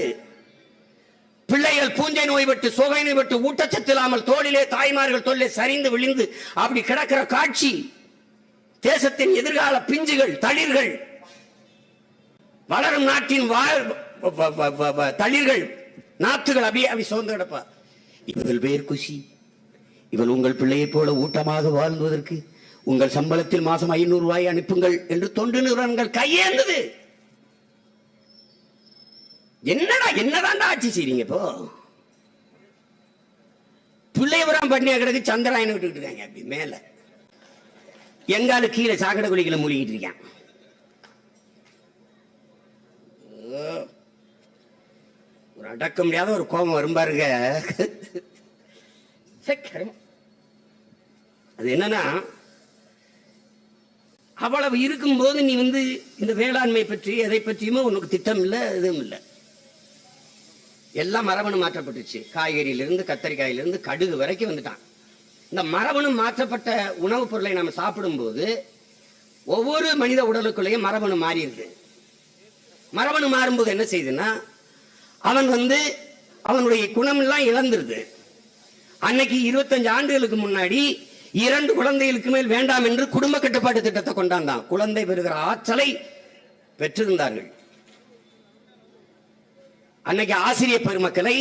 பிள்ளைகள் பூஞ்சை நோய் பட்டு சோகை நோய் பட்டு ஊட்டச்சத்து இல்லாமல் தோளிலே தாய்மார்கள் தோளிலே சரிந்து விழுந்து அப்படி கிடக்கிற காட்சி. தேசத்தின் எதிர்கால பிஞ்சுகள் தளிர்கள், வளரும் நாட்டின் தளிர்கள் நாத்துகள் அப்படியே சோர்ந்து கிடப்பா. இவர்கள் பேர் குஷி, இவள் உங்கள் பிள்ளையை போல ஊட்டமாக வாழ்வதற்கு உங்கள் சம்பளத்தில் மாசம் 500 ரூபாய் அனுப்புங்கள் என்று தொண்டு நிறுவனங்கள் கையேந்தது. என்னதான் ஆட்சி செய்றீங்க? இப்போ பிள்ளையபுரம் பண்ணியா கிடக்கு, சந்திராயனை விட்டுக்கிட்டு இருக்காங்க. அப்படி மேல எங்கால கீழே சாக்கடை குழிகளை மூழ்கிட்டு இருக்கான். ஒரு அடக்க முடியாத ஒரு கோபம் வரும் பாருங்க. அது என்னன்னா, அவ்வளவு இருக்கும் போது நீ இந்த வேளாண்மை பற்றி எதை பற்றியுமே உனக்கு திட்டம் இல்லை, எதுவும் இல்லை. எல்லாம் மரபணு மாற்றப்பட்டுச்சு. காய்கறியிலிருந்து கத்தரிக்காயிலிருந்து கடுகு வரைக்கும் வந்துட்டான். இந்த மரபணு மாற்றப்பட்ட உணவுப் பொருளை நம்ம சாப்பிடும் போது ஒவ்வொரு மனித உடலுக்குள்ளேயும் மரபணு மாறி இருக்கு. மரபணு மாறும்போது என்ன செய்யுதுன்னா, அவன் அவனுடைய குணம் எல்லாம் இழந்துருது. அன்னைக்கு 25 ஆண்டுகளுக்கு முன்னாடி 2 குழந்தைகளுக்கு மேல் வேண்டாம் என்று குடும்ப கட்டுப்பாட்டு திட்டத்தை கொண்டாந்தான். குழந்தை பெறுகிற ஆற்றலை பெற்றிருந்தார்கள். அன்னைக்கு ஆசிரியர் பெருமக்களை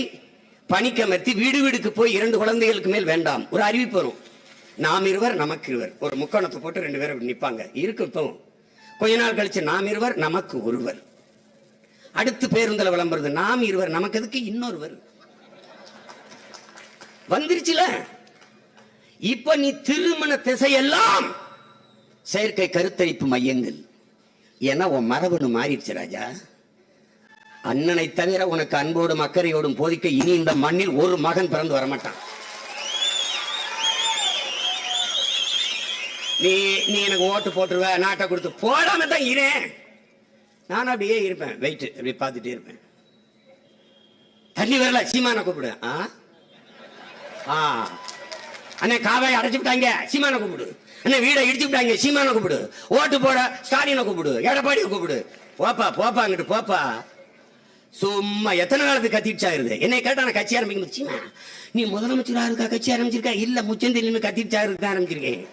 பணிக்கமர்த்தி வீடு வீடுக்கு போய் 2 குழந்தைகளுக்கு மேல் வேண்டாம் ஒரு அறிவிப்பு வரும். நாம் இருவர் நமக்கு இருவர், ஒரு முக்கோணத்தை போட்டு 2 பேரும் நிற்பாங்க. இருக்கட்டும். கொஞ்ச நாள் கழிச்சு நாம் இருவர் நமக்கு ஒருவர். அடுத்து பேருந்துல விளம்புறது நாம் இருவர் நமக்கு எதுக்கு இன்னொருவர் வந்துருச்சுல. இப்ப நீ திருமண திசையெல்லாம் செயற்கை கருத்தரிப்பு மையங்கள். ஏன்னா உன் மரபணு மாறிடுச்சு ராஜா. அண்ணனை தவிர உனக்கு அன்போடும் அக்கறையோடும் போதிக்க இனி இந்த மண்ணில் ஒரு மகன் பிறந்து வரமாட்டான். நீ எனக்கு ஓட்டு போட்டுருவ, நாட்டை கொடுத்து போடாம தான் இருப்பேன். நான் அப்படியே இருப்பேன், வெயிட் அப்படி பார்த்துட்டே இருப்பேன். தண்ணி வரல, சீமான கூப்பிடு. அண்ணே காவாய் அடைச்சு விட்டாங்க, சீமான கூப்பிடு. அண்ணே வீடை இடிச்சு விட்டாங்க, சீமான கூப்பிடு. ஓட்டு போட ஸ்டாலினை கூப்பிடு, எடப்பாடியை கூப்பிடு. போப்பா போப்பா அங்கிட்டு போப்பா. சும்மா எத்தனை காலத்துக்கு கத்திடுச்சாயிருது. என்னை கேட்டா நான் கட்சி ஆரம்பிக்க சீமா நீ முதலமைச்சரா இருக்கா கட்சி ஆரம்பிச்சிருக்கா? இல்ல முச்சந்தில் கத்திடுச்சா இருக்க ஆரம்பிச்சிருக்கேன்.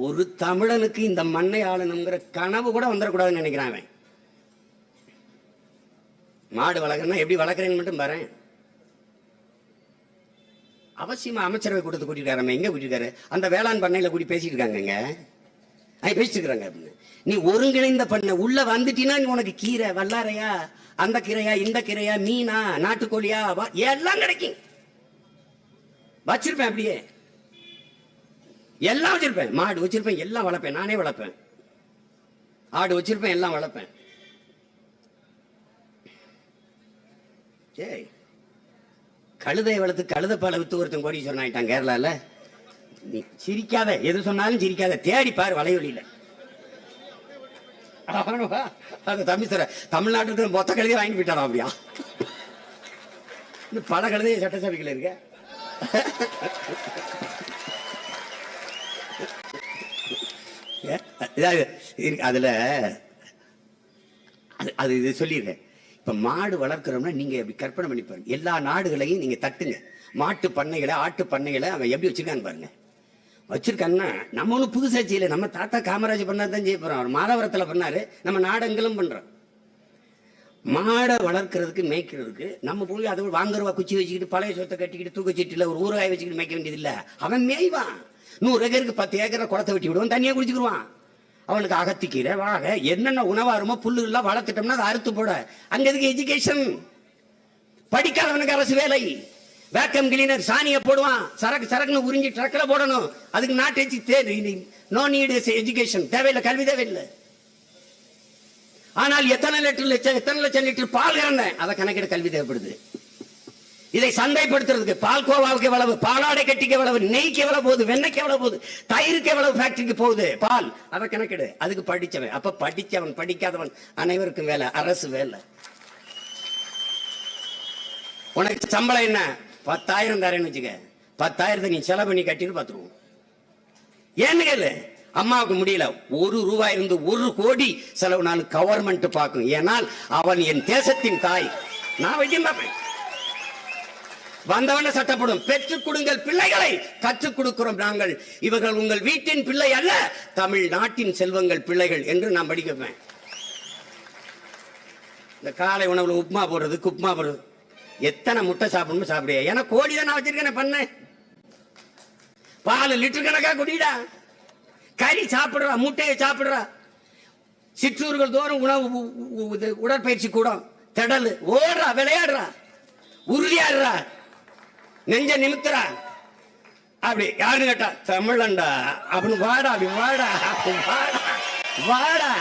ஒரு தமிழனுக்கு இந்த மண்ணை ஆளணுங்கிற கனவு கூட வந்துடக்கூடாதுன்னு நினைக்கிறான். மாடு வளர்க்கறா எப்படி வளர்க்கறேன்னு மட்டும் பாரு. அவசியமா அமைச்சரவை கூட்டத்தை கூட்டிட்டு எங்க கூட்டிருக்காரு? அந்த வேளாண் பண்ணையில கூட்டி பேசிட்டு இருக்காங்க. பேசிட்டு இருக்கிறாங்க அப்படின்னு. நீ ஒருங்கிணைந்த பண்ண உள்ள வந்துட்டீன்னா உனக்கு கீரை வல்லாரையா, அந்த கீரையா, இந்த கீரையா, மீனா, நாட்டுக்கோழியா எல்லாம் கிடைக்கும். வச்சிருப்பேன், அப்படியே எல்லாம் வச்சிருப்பேன். மாடு வச்சிருப்பேன், எல்லாம் வளர்ப்பேன், நானே வளர்ப்பேன். ஆடு வச்சிருப்பேன், எல்லாம் வளர்ப்பேன். கழுதையை வளர்த்து கழுத பாலை வித்து ஒருத்தன் கோடீஸ்வரன் ஆயிட்டான் கேரளால. நீ சிரிக்காத, எது சொன்னாலும் சிரிக்காத, தேடி பாரு வலையொலியில. தம்பி சார் தமிழ்நாட்டுக்கு மொத்த கழுதையை வாங்கி போயிட்டாரா? அப்படியா? பல கழுதையை சட்டசபைகள் இருக்க. அதுல அது இது சொல்லிடுறேன். இப்ப மாடு வளர்க்கிறோம்னா நீங்க எப்படி கற்பனை பண்ணி பாருங்க. எல்லா நாடுகளையும் நீங்க தட்டுங்க. மாட்டு பண்ணைகளை, ஆட்டு பண்ணைகளை அவன் எப்படி வச்சிருக்கான்னு பாருங்க. வச்சிருக்காங்கன்னா நம்ம ஒன்றும் புதுசா செய்யல. நம்ம தாத்தா காமராஜ் பண்ணாதான் செய்ய போறோம். அவர் மாதவரத்துல பண்ணாரு, நம்ம நாடெங்கிலும் பண்றோம். மாடை வளர்க்கறதுக்கு மேய்க்கிறதுக்கு நம்ம போய் அதை வாங்குறவா குச்சி வச்சுக்கிட்டு பழைய சொத்தை கட்டிக்கிட்டு தூக்கச்சீட்டில் ஒரு ஊறுகாய் வச்சுக்கிட்டு மேய்க்க வேண்டியது இல்லை. அவன் மேய்வான். 100 ஏக்கருக்கு 10 ஏக்கரை குளத்தை வெட்டி விடுவான், தண்ணியை குடிச்சுக்கிடுவான். அவனுக்கு அகத்திக்கீரை வாக என்னென்ன உணவாருமோ புல்லுலாம் வளர்த்துட்டோம்னா அதை அறுத்து போட. அங்க எதுக்கு எஜுகேஷன்? படிக்காதவனுக்கு அரசு வேலை. வேக்கம் கிளீனர் சாணியை போடுவான், சரக்குன்னு உறிஞ்சி ட்ரக்ல போடணும். அதுக்கு நாட்டு நோ நீட் எஜுகேஷன் தேவையில்லை, கல்வி தேவையில்லை. ஆனால் எத்தனை லட்சம் லிட்டர் பால் இறந்தேன், அதை கணக்கிட கல்வி தேவைப்படுது. இதை சந்தைப்படுத்துறதுக்கு பால் கோவாவுக்கு எவ்வளவு, பாலாடை கட்டிக்கு எவ்வளவு, நெய்க்கு எவ்வளவு போகுது, வெண்ணெய்க்கு எவ்வளவு போகுது, தயிருக்கு எவ்வளவு ஃபேக்டரிக்கு போகுது பால், அதை கணக்கிடு. அதுக்கு படிச்சவன். அப்ப படிச்சவன் படிக்காதவன் அனைவருக்கும் வேலை, அரசு வேலை. உனக்கு சம்பளம் என்ன? 10,000 தரேன்னு வச்சுக்க. 10,000 நீ செலவு பண்ணி கட்டிட்டு பார்த்துருவோம். ஏன்னு கேளு. அம்மாவுக்கு முடியல, 1 ரூபாய் இருந்து 1 கோடி செலவுனாலும் கவர்மெண்ட் பார்க்கும். ஏனால் அவன் என் தேசத்தின் தாய். நான் வைத்தியம் பார்ப்பேன். வந்தவன சட்டப்படும். பெற்றுக் கொடுங்கள் பிள்ளைகளை, கற்றுக் கொடுக்கிறோம் நாங்கள். இவர்கள் உங்கள் வீட்டின் பிள்ளை அல்ல, தமிழ்நாட்டின் செல்வங்கள் பிள்ளைகள் என்று நான் படிக்கப்பேன். இந்த காலை உணவுல உப்புமா போடுறது, குப்மா போடுறது, எத்தனை முட்டை சாப்பிடணும் சாப்பிடுறியா? ஏன்னா கோழி தான் நான் வச்சிருக்கேன் பண்ண. பால் லிட்டர் கணக்கா குடிடா. கறி சாப்பிடுறா, முட்டையை சாப்பிடுறா. சிற்றூர்கள் தோறும் உணவு உடற்பயிற்சி கூடம், திடல், ஓடுறா, விளையாடுறா, உறுதியாடுறா, நெஞ்ச நிமித்துறா. அப்படி யாருன்னு கேட்டா தமிழண்டா அப்படின்னு வாடா, அப்படி வாடா, வாடா, வாடா,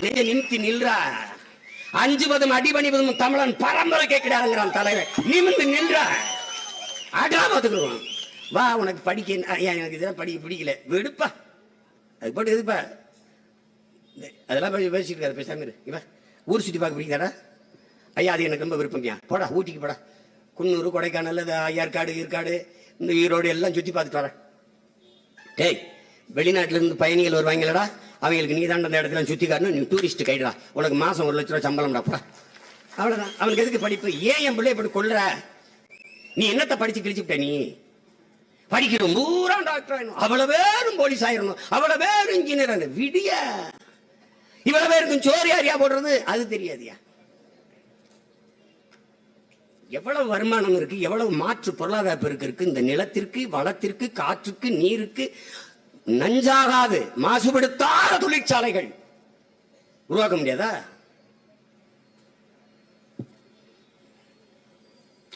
நெஞ்ச நிமித்தி நில்றா. 5 பதம் அடிபணிபதும் தமிழன் பரம்பரை கேட்கிறாங்கிறான் தலைவர். நிமிந்து நின்றா, அடா பார்த்துக்குருவான். வா உனக்கு படிக்க, எனக்கு இதெல்லாம் படிக்க பிடிக்கல, விடுப்பா, அது போட்டு எதுப்பா அதெல்லாம் பேசிட்டு இருக்காரு. பேசாம இவ ஊர் சுற்றி பார்க்க பிடிக்காடா? ஐயா அது எனக்கு ரொம்ப விருப்பம்யா, போடா ஊட்டிக்கு போடா, குன்னூர், கொடைக்கானல், ஏற்காடு, ஈர்க்காடு, இந்த ஈரோடு எல்லாம் சுற்றி பார்த்துட்டு வரேன். டேய், வெளிநாட்டில இருந்து பயணிகள் வருவாங்களடா, அவங்களுக்கு நீ தான் அந்த இடத்துல சுற்றி காட்டணும். நீ டூரிஸ்ட் கைடா, உனக்கு மாசம் 1 லட்ச ரூபா சம்பளம்டா, போடா அவ்வளவுதான். அவனுக்கு எதுக்கு படிப்பு? ஏன் என் பிள்ளை இப்படி கொள்ற? நீ என்னத்தை படிச்சு கிழிச்சுட்ட? நீ படிக்கணும் பூரா டாக்டர் ஆயிடும், அவ்வளவு பேரும் போலீஸ் ஆயிரணும், அவ்வளவு பேரும் இன்ஜினியர். விடிய இவ்வளவு பேருக்கும் சோறு யாரியா போடுறது அது தெரியாதியா? எவ்வளவு வருமானம் இருக்கு, எவ்வளவு மாற்று பொருளாதார பெருக்கு இருக்கு இந்த நிலத்திற்கு, வளத்திற்கு, காற்றுக்கு, நீருக்கு. நஞ்சாகாது மாசுபடுத்தாத தொழிற்சாலைகள் உருவாக்க முடியாதா?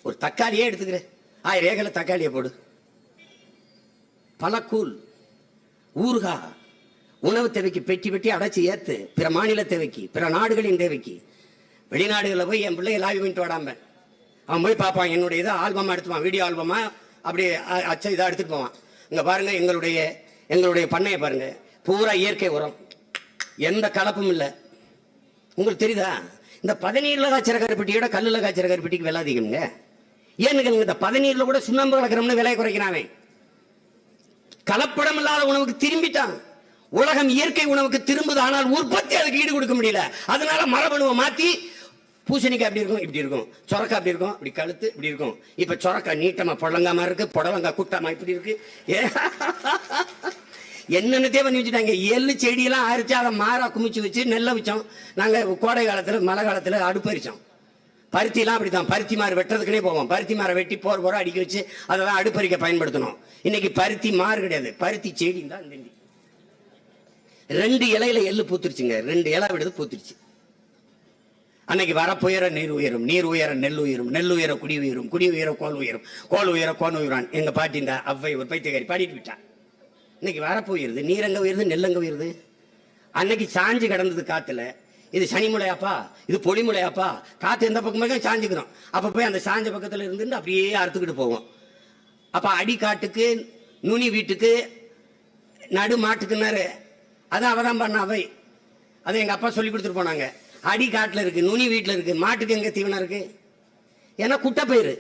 ஒரு தக்காளியே எடுத்துக்கிறேன், 1000 ஏக்கர்ல தக்காளியை போடு, பழக்கூழ், ஊறுகா, உணவு தேவைக்கு பெட்டி பெட்டி அடைச்சி ஏத்து, பிற மாநில தேவைக்கு, பிற நாடுகளின் தேவைக்கு. வெளிநாடுகளில் போய் என் பிள்ளைய லாபி பண்ணிட்டு வாடாம அவன் போய் பார்ப்பான், என்னுடைய இதை ஆல்பமா எடுத்துப்பான், வீடியோ ஆல்பமா அப்படி அச்ச இதாக எடுத்துட்டு போவான். இங்க பாருங்க எங்களுடைய பண்ணையை பாருங்க, பூரா இயற்கை உரம், எந்த கலப்பும் இல்லை. உங்களுக்கு தெரியுதா? இந்த 17 காய்ச்சற கருப்பட்டியோட கல்லுல காய்ச்சற கருப்பட்டிக்கு விலை அதிகம்ங்க. ஏன்னு இந்த 17 கூட சுண்ணாம்பு கலக்கிறோம்னு விலை குறைக்கிறானே. கலப்படம் இல்லாத உணவுக்கு திரும்பிட்டான். உலகம் இயற்கை உணவுக்கு திரும்புது, ஆனால் உற்பத்தி அதுக்கு ஈடு கொடுக்க முடியல. அதனால மரபணுவை மாத்தி பூசணிக்காய் அப்படி இருக்கும், இப்படி இருக்கும், சொரக்காய் அப்படி இருக்கும், இப்படி கழுத்து இப்படி இருக்கும். இப்ப சொரக்காய் நீட்டமா புடலங்காம இருக்கு, புடலங்காய் குட்டமா இப்படி இருக்கு. என்னென்னதே பண்ணி வச்சுட்டாங்க. எள்ளு செடியெல்லாம் அரிச்சு அதை மாறா குமிச்சு வச்சு நெல்லை வச்சோம். நாங்க கோடை காலத்துல மழை காலத்துல அடுப்பரிச்சோம். பருத்தி எல்லாம் அப்படித்தான், பருத்தி மாறு வெட்டுறதுக்குனே போவோம். பருத்தி மாறை வெட்டி போற அடிக்க வச்சு அதை தான் அடுப்பறிக்க பயன்படுத்தணும். இன்னைக்கு பருத்தி மாறு கிடையாது, பருத்தி செடி தான். 2 இலையில எள்ளு பூத்துருச்சுங்க, 2 இலை விடுது பூத்துருச்சு. அன்னைக்கு வரப்புயர நீர் உயரும், நீர் உயர நெல் உயரும், நெல் உயர குடி உயரும், குடி உயர கோல் உயரும், கோல் உயர கோன் உயரான். எங்க பாட்டி இந்த அவ்வை ஒரு பைத்தியக்காரி பாடிட்டு விட்டான். இன்னைக்கு வரப்பு உயருது, நீர் எங்க உயருது, நெல் எங்க உயருது. அன்னைக்கு சாஞ்சு கிடந்தது காத்துல, இது சனிமுலையாப்பா, இது பொலிமுலையாப்பா, காத்து எந்த பக்கமே சாஞ்சுக்கிறோம். அப்ப போய் அந்த சாஞ்ச பக்கத்துல இருந்து அப்படியே அறுத்துக்கிட்டு போவோம். அப்ப அடி காட்டுக்கு, நுனி வீட்டுக்கு, நடு மாட்டுக்குன்னாரு. அதான் அவதான் பண்ண அவை. அதை எங்க அப்பா சொல்லி கொடுத்துட்டு போனாங்க. அடி காட்டுல இருக்கு, நுனி வீட்டுல இருக்கு, மாட்டுக்கு எங்க தீவனம் இருக்கு? ஏன்னா குட்டை பயிர்.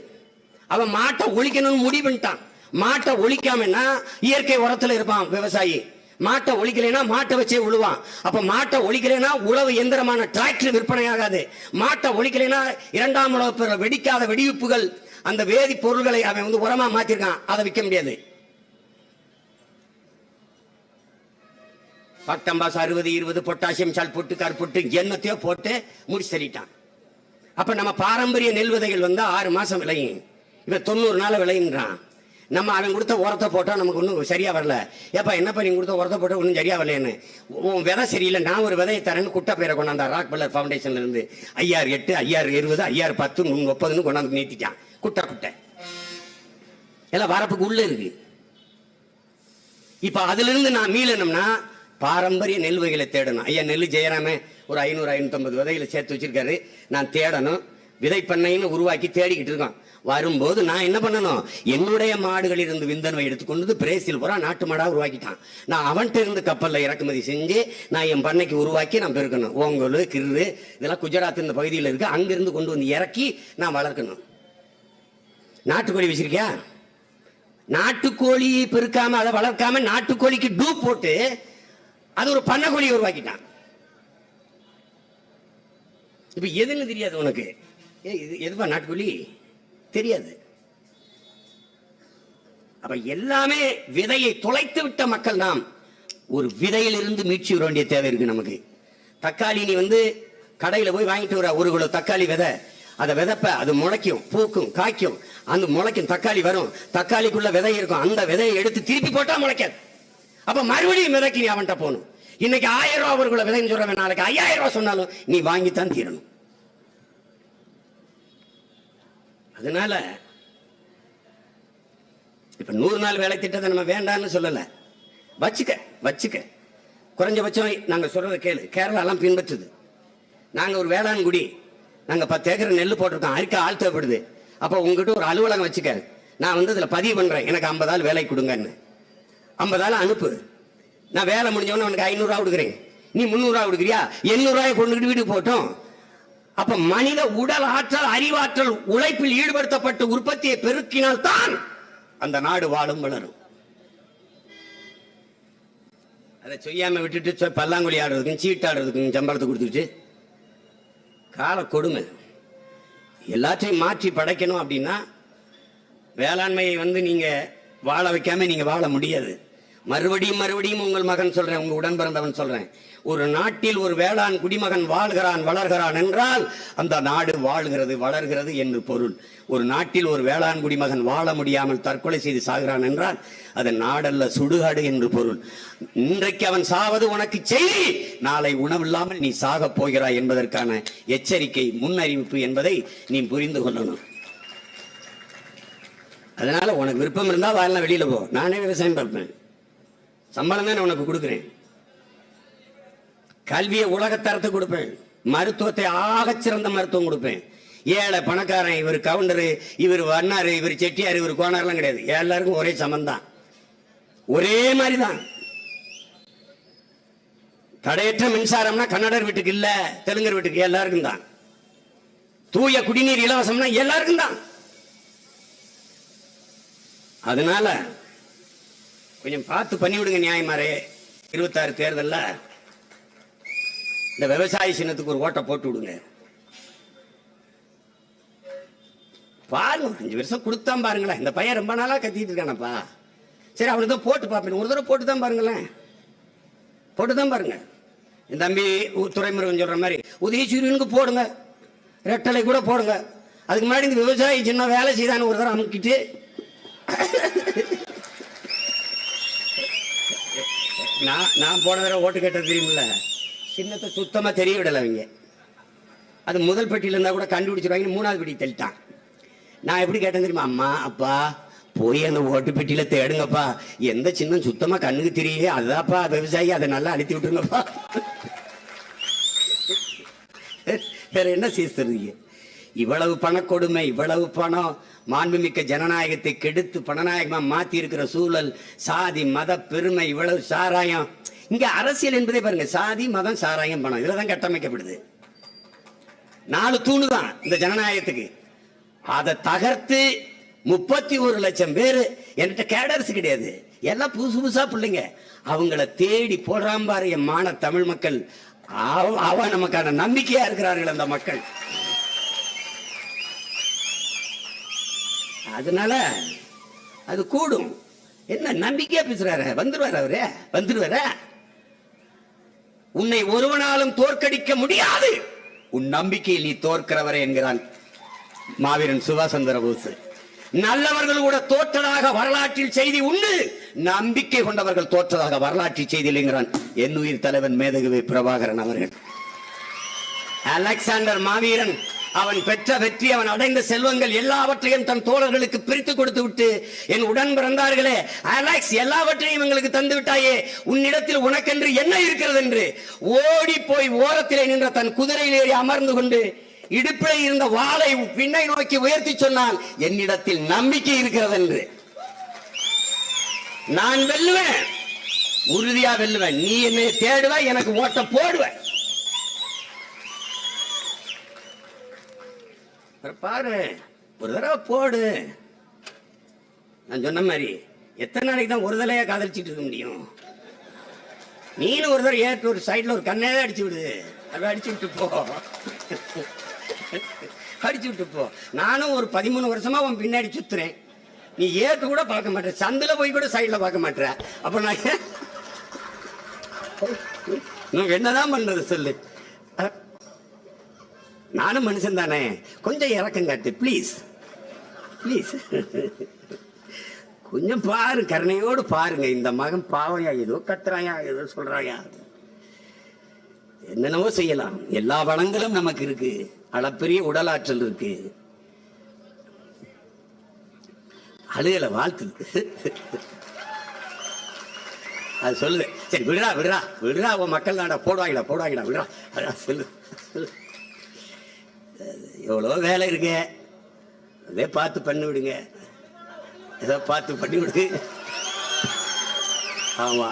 அவன் மாட்டை ஒழிக்கணும்னு முடிவு பண்ணிட்டான். மாட்டை ஒழிக்காமன்னா இயற்கை உரத்துல இருப்பான் விவசாயி. மாட்டை ஒழிக்கலைன்னா மாட்டை வச்சே உழுவான். அப்ப மாட்டை ஒழிக்கலைன்னா உழவு எந்திரமான டிராக்டர் விற்பனை ஆகாது. மாட்டை ஒழிக்கலைன்னா 2ஆம் உலக வெடிக்காத வெடிவிப்புகள், அந்த வேதி பொருள்களை அவன் உரமா மாத்திருக்கான், அதை விற்க முடியாது. பக்டம்பாஸ் 60, 20 பொட்டாசியம் சல்போட்டு கருப்பொட்டு என்னத்தையோ போட்டு முடிச்சு தள்ளிட்டான். அப்ப நம்ம பாரம்பரிய நெல் விதைகள் 6 மாசம் விளையும், இப்ப 90 நாள் விளையுன்றான். நம்ம அவன் கொடுத்த உரத்தை போட்டா நமக்கு ஒன்றும் சரியா வரல. ஏப்பா என்னப்பா நீங்க கொடுத்த உரத்தை போட்டா ஒன்றும் சரியா வரலன்னு, உன் விதை சரியில்லை, நான் ஒரு விதையை தரேன்னு குட்டை பேரை கொண்டாந்தா ராக் பல்லர் ஃபவுண்டேஷன்ல இருந்து 5008, 5020, 5010, 30 கொண்டாந்து நீத்திட்டான். குட்டை எல்லாம் வரப்புக்கு உள்ள இருக்கு. இப்ப அதுல இருந்து நான் மீளணும்னா பாரம்பரிய நெல் வகைகளை தேடணும். ஐயா நெல் ஜெயராமே ஒரு 500, 550 விதைகளை சேர்த்து வச்சிருக்காரு. நான் தேடணும், விதை பண்ணைன்னு உருவாக்கி தேடிக்கிட்டு இருக்கோம். வரும்போது நான் என்ன பண்ணணும், என்னுடைய மாடுகளில் இருந்து விந்தணுவை எடுத்துக்கொண்டு பிரேசில் பூரா நாட்டு மாடா உருவாக்கிட்டான். நான் அவன்கிட்ட இருந்து கப்பல்ல இறக்குமதி செஞ்சு நான் என் பண்ணைக்கு உருவாக்கி நான் பெருக்கணும். ஓங்கோல், கிரு இதெல்லாம் குஜராத் இந்த பகுதியில் இருக்கு, அங்கிருந்து கொண்டு வந்து இறக்கி நான் வளர்க்கணும். நாட்டுக்கோழி வச்சிருக்கியா? நாட்டுக்கோழி பெருக்காம அதை வளர்க்காம நாட்டுக்கோழிக்கு டூப் போட்டு அது ஒரு பண்ணைக்கோழியை உருவாக்கிட்டான். இப்ப எதுன்னு தெரியாது உனக்கு. இது எதுவா நாட்டுக்கோழி தெரியாது. அப்ப எல்லாமே விதையை தொலைத்து விட்ட மக்கள் நாம். ஒரு விதையிலிருந்து மீட்சி வர வேண்டிய தேவை இருக்கு நமக்கு. தக்காளி நீ கடையில போய் வாங்கிட்டு வர 1 கிலோ தக்காளி விதை, அதை விதைப்ப, அது முளைக்கும், பூக்கும், காய்க்கும், அந்த முளைக்கும், தக்காளி வரும், தக்காளிக்குள்ள விதை இருக்கும், அந்த விதையை எடுத்து திருப்பி போட்டா முளைக்காது. அப்ப மறுபடியும் விதைக்கு நீ அவன்கிட்ட போகணும். இன்னைக்கு 1000 ரூபாய் அவர்களை விதைன்னு சொல்றவன் நாளைக்கு 5000 ரூபாய் சொன்னாலும் நீ வாங்கித்தான் தீரணும். அதனால இப்ப 100 நாள் வேலை திட்டத்தை நம்ம வேண்டாம்னு சொல்லல, வச்சுக்க. குறைஞ்சபட்சம் நாங்க சொல்றதை கேளு. கேரளா எல்லாம் பின்பற்றுது. நாங்க ஒரு வேளாண் குடி, நாங்க 10 ஏக்கர் நெல் போட்டிருக்கோம், அரிக்க ஆள் தேவைப்படுது. அப்ப உங்ககிட்ட ஒரு அலுவலகம் வச்சுக்க, நான் இதுல பதிவு பண்றேன், எனக்கு 50 ஆள் வேலை கொடுங்கன்னு. 50 ஆள் அனுப்பு, நான் வேலை முடிஞ்சவன உனக்கு 500 ரூபாய் கொடுக்குறேன், நீ 300 ரூபாய் கொடுக்குறியா, 800 ரூபாய் கொண்டுகிட்டு வீடு போட்டோம். அப்ப மனித உடல் ஆற்றல், அறிவாற்றல், உழைப்பில் ஈடுபடுத்தப்பட்டு உற்பத்தியை பெருக்கினால் தான் அந்த நாடு வாழும், வளரும். அதை செய்யாம விட்டுட்டு பல்லாங்குழி ஆடுறதுக்கும் சீட்டாடுறதுக்கும் சம்பளத்தை கொடுத்துட்டு கால கொடுமை. எல்லாத்தையும் மாற்றி படைக்கணும் அப்படின்னா வேளாண்மையை நீங்க வாழ வைக்காம நீங்க வாழ முடியாது. மறுபடியும் மறுபடியும் உங்கள் மகன் சொல்றேன், உங்க உடன் பிறந்தவன் சொல்றேன், ஒரு நாட்டில் ஒரு வேளாண் குடிமகன் வாழ்கிறான் வளர்கிறான் என்றால் அந்த நாடு வாழ்கிறது வளர்கிறது என்று பொருள். ஒரு நாட்டில் ஒரு வேளாண் குடிமகன் வாழ முடியாமல் தற்கொலை செய்து சாகிறான் என்றால் அது நாடல்ல சுடுகாடு என்று பொருள். இன்றைக்கு அவன் சாவது உனக்கு செய்தி, நாளை உணவில்லாமல் நீ சாக போகிறாய் என்பதற்கான எச்சரிக்கை, முன்னறிவிப்பு என்பதை நீ புரிந்து கொள்ளணும். அதனால உனக்கு விருப்பம் இருந்தா வாழலாம், வெளியில போ. நானே விவசாயம் பார்ப்பேன், சம்பளம் தான் உனக்கு கொடுக்கிறேன். கல்வியை உலகத்தரத்தை கொடுப்பேன், மருத்துவத்தை ஆகச்சிறந்த மருத்துவம் கொடுப்பேன். ஏழை பணக்காரன், இவர் கவுண்டரு, இவர் வண்ணாரு, இவர் செட்டியார், இவர் கோனார்லாம் கிடையாது. எல்லாருக்கும் ஒரே சமந்தான், ஒரே மாதிரிதான். தடையற்ற மின்சாரம்னா கன்னடர் வீட்டுக்கு இல்ல, தெலுங்கர் வீட்டுக்கு எல்லாருக்கும் தான். தூய குடிநீர் இலவசம்னா எல்லாருக்கும் தான். அதனால கொஞ்சம் பார்த்து பண்ணி விடுங்க நியாயமாரே. 26 தேர்தல்ல இந்த விவசாய சின்னத்துக்கு ஒரு ஓட்டை போட்டு விடுங்க. பாருங்க, 5 வருஷம் கொடுத்தான் பாருங்களேன். இந்த பையன் ரொம்ப நாளா கத்திட்டு இருக்கானப்பா, சரி அவனுக்கு தான் போட்டு பார்ப்பேன். ஒரு தடவை போட்டு தான் பாருங்களேன், போட்டு தான் பாருங்க. என் தம்பி துறைமுருகன் சொல்ற மாதிரி உதயசூரியனுக்கு போடுங்க, ரெட்டலை கூட போடுங்க. அதுக்கு முன்னாடி இந்த விவசாயி சின்ன வேலை செய்தான்னு ஒரு தடவை அமுக்கிட்டு நான் போன தடவை ஓட்டு கேட்டது தெரியுமில்ல, சின்னத்தை சுத்தமா தெரிய விடல அவங்க. அது முதல் பெட்டியில இருந்தா கூட கண்டுபிடிச்சிருவாங்க, 3வது பெட்டி தள்ளிட்டான். நான் எப்படி கேட்டேன் தெரியுமா, அம்மா அப்பா போய் அந்த ஓட்டு பெட்டியில தேடுங்கப்பா, எந்த சின்னம் சுத்தமா கண்ணுக்கு தெரியலையே அதாப்பா விவசாயி, அதை நல்லா அழுத்தி விட்டுருங்கப்பா. வேற என்ன செய்ய? இவ்வளவு பணக்கொடுமை, இவ்வளவு பணம், மாண்புமிக்க ஜனநாயகத்தை கெடுத்து பணநாயகமா மாத்தி இருக்கிற சூழல், சாதி மத பெருமை, இவ்வளவு சாராயம். இங்க அரசியல் என்பதே பாருங்க, சாதி மதம் சாராயம் பணம், இதுலதான் கட்டமைக்கப்படுது. 4 தூணு தான் இந்த ஜனநாயகத்துக்கு. அதை தகர்த்து 31 லட்சம் பேரு என்கிட்ட கேடர்ஸ் கிடையாது, எல்லாம் புதுசு புதுசா பிள்ளைங்க. அவங்கள தேடி போடுறான் பாரு என் மான தமிழ் மக்கள். அவன் நமக்கான நம்பிக்கையா இருக்கிறார்கள் அந்த மக்கள். அதனால அது கூடும். என்ன நம்பிக்கையா பேசுறாரு, வந்துருவாரு அவரு, வந்துருவாரு. உன்னை ஒருவனாலும் தோற்கடிக்க முடியாது, உன் நம்பிக்கையில் நீ தோற்கிறவரே என்கிறான் மாவீரன் சுபாஷ் சந்திர போஸ். நல்லவர்கள் கூட தோற்றதாக வரலாற்றில் செய்தி உண்டு, நம்பிக்கை கொண்டவர்கள் தோற்றதாக வரலாற்றில் செய்தி இல்லைங்கிறான் என் உயிர் தலைவன் மேதகுவே பிரபாகரன் அவர்கள். அலெக்சாண்டர் மாவீரன் அவன் பெற்ற வெற்றி, அவன் அடைந்த செல்வங்கள் எல்லாவற்றையும் தன் தோழர்களுக்கு பிரித்து கொடுத்து விட்டு, என் உடன் பிறந்தார்களே அலெக்ஸ், எல்லாவற்றையும் எங்களுக்கு தந்து விட்டாயே, உன்னிடத்தில் உனக்கென்று என்ன இருக்கிறது என்று ஓடி போய் ஓரத்திலே நின்ற தன் குதிரையில் ஏறி அமர்ந்து கொண்டு இடுப்பிலே இருந்த வாளை பின்னை நோக்கி உயர்த்தி சொன்னால், என்னிடத்தில் நம்பிக்கை இருக்கிறது என்று. நான் வெல்லுவேன், உறுதியா வெல்லுவேன். நீ என்னை தேடுவ, எனக்கு ஓட்ட போடுவேன். பாரு, ஒரு தடவை போடு. நான் சொன்ன மாதிரி எத்தனை நாளைக்கு தான் ஒரு தலையா காதலிச்சிட்டு இருக்க முடியும்? நீனும் ஒரு தடவை ஏற்று ஒரு சைட்ல ஒரு கண்ணே அடிச்சு விடு, அதை அடிச்சு விட்டு போ, அடிச்சு விட்டு போ. நானும் ஒரு 13 வருஷமா உன் பின்னாடி சுத்துறேன், நீ ஏற்று கூட பார்க்க மாட்டேன், சந்தில போய் கூட சைட்ல பார்க்க மாட்டேன். அப்ப நான் என்னதான் பண்றது சொல்லு? நானும் மனுஷன் தானே, கொஞ்சம் இறக்கம் காட்டு ப்ளீஸ், ப்ளீஸ். கொஞ்சம் பாரு, கருணையோடு பாருங்க. இந்த மகன் பாவையா, ஏதோ கத்துறாயா, ஏதோ சொல்றாயா, என்னென்னவோ செய்யலாம். எல்லா வளங்களும் நமக்கு இருக்கு, அளப்பெரிய உடல் ஆற்றல் இருக்கு. அழுகல, வாழ்த்து. அது சொல்லுது. சரி விடுறா விடுறா விடுறா, உன் மக்கள் தாண்டா, போடுவாங்களா போடுவாங்களா, விடுறா. அதான் சொல்லு சொல்லு. எவ்வளோ வேலை இருக்கு, அதே பார்த்து பண்ணி விடுங்க, ஏதோ பார்த்து பண்ணி விடு. ஆமா,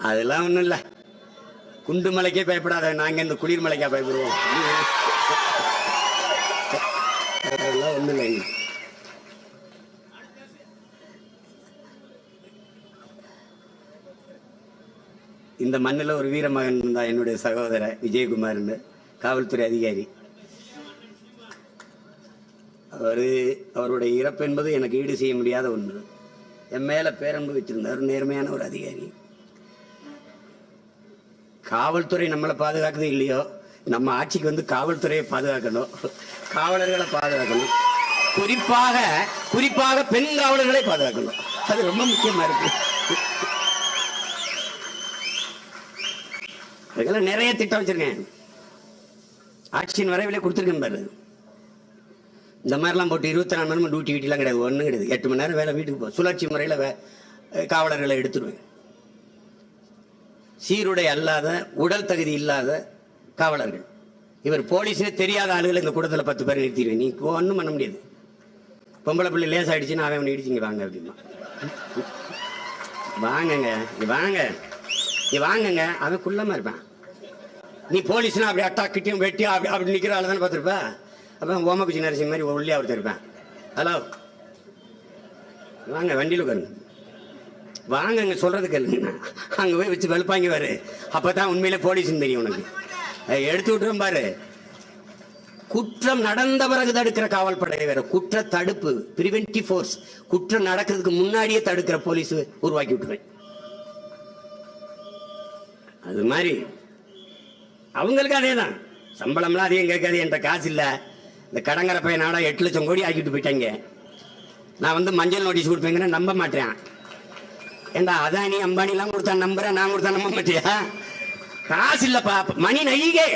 அதெல்லாம் ஒண்ணும் இல்ல. குண்டு மலைக்கே பயப்படாத, நாங்க இந்த குளிர் மலைக்கா பயப்படுவோம். அதெல்லாம் ஒண்ணும் இல்லை. இந்த மண்ணில் ஒரு வீரமகன் இருந்தா என்னுடைய சகோதரர் விஜயகுமார்னு, காவல்துறை அதிகாரி. அவருடைய இறப்பு என்பது எனக்கு ஈடு செய்ய முடியாத ஒன்று. என் மேல பேரன்பு வச்சிருந்தார். நேர்மையான ஒரு அதிகாரி. காவல்துறை நம்மளை பாதுகாக்குது இல்லையோ, நம்ம ஆட்சிக்கு வந்து காவல்துறையை பாதுகாக்கணும், காவலர்களை பாதுகாக்கணும், குறிப்பாக பெண் காவலர்களை பாதுகாக்கணும். அது ரொம்ப முக்கியமா இருக்கு. அதுக்கெல்லாம் நிறைய திட்டம் வச்சிருக்கேன். ஆட்சியின் வரைவிலே கொடுத்துருக்கேன் பாரு. இந்த மாதிரிலாம் போட்டு 24 மணி நேரம் டியூட்டி வீட்டிலாம் கிடையாது, ஒன்றும் கிடையாது. 8 மணி நேரம் வேலை வீட்டுக்கு போ. சுழற்சி முறையில் காவலர்களை எடுத்துருவேன். சீருடை அல்லாத, உடல் தகுதி இல்லாத காவலர்கள். இவர் போலீஸே தெரியாத ஆளுகளை இந்த கூட்டத்தில் 10 பேர் நிறுத்திடுவேன். நீ ஒன்றும் பண்ண முடியாது. பொம்பளை பிள்ளை லேஸ் ஆயிடுச்சுன்னா அவன் இடிச்சிங்க வாங்க அப்படிமா. வாங்கங்க வாங்கங்க, அவன் குள்ளமா இருப்பான். நீ போலீஸ்னா அப்படி அட்டாக்கிட்டையும் வெட்டி அப்படி நிற்கிற ஆள் தானே பார்த்துருப்பா. அப்போ ஓமக்குச்சி நரசிங்க மாதிரி உள்ளே அவர் இருப்பேன். ஹலோ வாங்க, வண்டியில் உட்காருங்க, வாங்கங்க, சொல்றது கேளுங்க. அங்கே போய் வச்சு வெளுப்பாங்க பாரு, அப்பதான் உண்மையிலே போலீஸ்ன்னு தெரியும் உனக்கு. எடுத்து விட்டுரும் பாரு. குற்றம் நடந்த பிறகு தடுக்கிற காவல் படை வேற, குற்ற தடுப்பு பிரிவென்டிவ் ஃபோர்ஸ், குற்றம் நடக்கிறதுக்கு முன்னாடியே தடுக்கிற போலீஸ் உருவாக்கி விட்டுருவேன். அது மாதிரி அவங்களுக்கு அதே தான். சம்பளம்லாம் அதிகம் கேட்காது, என்ற காசு இல்லை. இந்த கடங்கர பையன் நாடா 8 லட்சம் கோடி ஆக்கிட்டு போயிட்டாங்க. நான் வந்து மஞ்சள் நோட்டீஸ் கொடுப்பேங்கிறேன், நம்ப மாட்டேன். ஏண்டா அதானி அம்பானிலாம் கொடுத்தா நம்புறேன், நான் கொடுத்தா நம்ப மாட்டியா? காசு இல்லப்பா, மணி நைகே.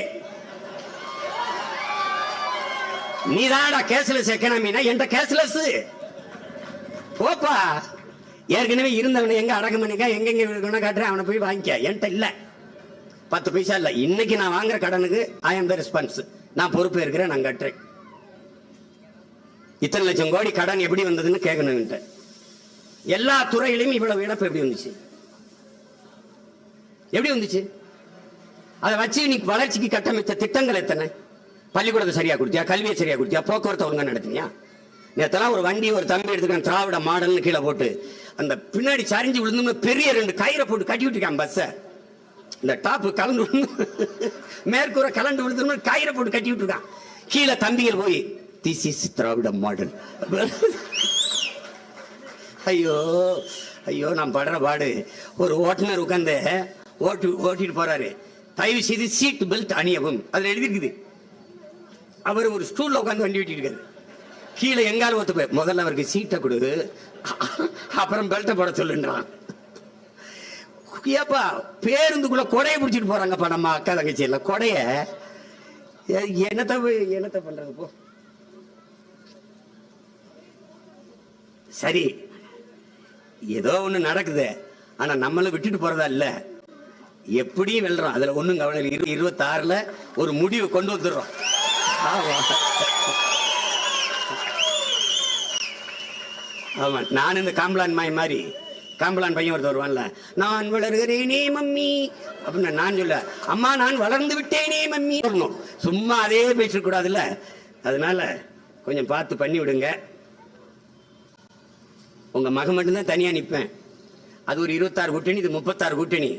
நீதாடா கேஷ்லெஸ் எக்கனாமினா, என்கிட்ட கேஷ்லெஸ் போப்பா. ஏற்கனவே இருந்தவனை எங்க அடக்கம் பண்ணிக்க, எங்கெங்க இருக்கணும் காட்டுறேன், அவனை போய் வாங்கிக்க. என்கிட்ட இல்ல 10 பைசா இல்ல. இன்னைக்கு நான் வாங்குற கடனுக்கு ஐ ஆம் த ரெஸ்பான்ஸ். நான் பொறுப்பு இருக்கிறேன், நான் கட்டுறேன். இத்தனை லட்சம் கோடி கடன் எப்படி வந்ததுன்னு கேட்கணும். எல்லா துறையிலையும் இவ்வளவு இழப்பு எப்படி வந்துச்சு? அதை வச்சு நீ வளர்ச்சிக்கு கட்டமைத்த திட்டங்கள் எத்தனை? பள்ளிக்கூடத்தை சரியா கொடுத்தியா? கல்வியை சரியா கொடுத்தியா? போக்குவரத்து ஒழுங்கா நடத்தினியா? நேத்தெல்லாம் ஒரு வண்டி ஒரு தம்பி எடுத்துக்கான், திராவிட மாடல்னு கீழே போட்டு அந்த பின்னாடி சரிஞ்சு விழுந்து பெரிய 2 கயிறை போட்டு கட்டி விட்டுருக்கான் பஸ்ஸை. இந்த டாப்பு கலந்து மேற்கூரை கலண்டு விழுந்து கயிறை போட்டு கட்டி விட்டுருக்கான். கீழே தம்பிகள் போய் திஸ் இஸ் திராவிட மாடல். ஐயோ ஐயோ, நான் படுற பாடு. ஒரு ஓட்டுநர் உட்கார்ந்து ஓட்டிட்டு போறாரு. தயவு செய்து சீட் பெல்ட் அணியவும் அதுல எழுதிருக்குது. அவர் ஒரு ஸ்டூல்ல உட்காந்து வண்டி ஓட்டிட்டு இருக்காரு. கீழே எங்காலும் ஒத்து போய் முதல்ல அவருக்கு சீட்டை கொடு, அப்புறம் பெல்ட்டை போட சொல்லுன்றான். ஏப்பா, பேருந்துக்குள்ள கொடையை பிடிச்சிட்டு போறாங்கப்பா நம்ம அக்கா தங்கச்சி எல்லாம். கொடைய என்னத்த பண்றது போ. சரி, ஏதோ ஒண்ணு நடக்குது, ஆனா நம்மள விட்டுட்டு போறதா இல்ல. எப்படியும் வெல்றோம், அதுல ஒண்ணும் கவலை. 26ல ஒரு முடிவு கொண்டு வந்துடுறோம். ஆமா, நான் இந்த காம்பளான் மாய் மாதிரி, காம்பளான் பையன் ஒருத்தர் வருவான்ல, நான் வளர்கிறேனே மம்மி அப்படின்னு நான் சொல்ல, அம்மா நான் வளர்ந்து விட்டேனே மம்மி சொல்லணும். சும்மா அதே பேச கூடாதுல்ல. அதனால கொஞ்சம் பார்த்து பண்ணி விடுங்க. உங்க மகன் மட்டும்தான் தனியா நிற்பேன். அது ஒரு 26 கூட்டணி, இது 36 கூட்டணி.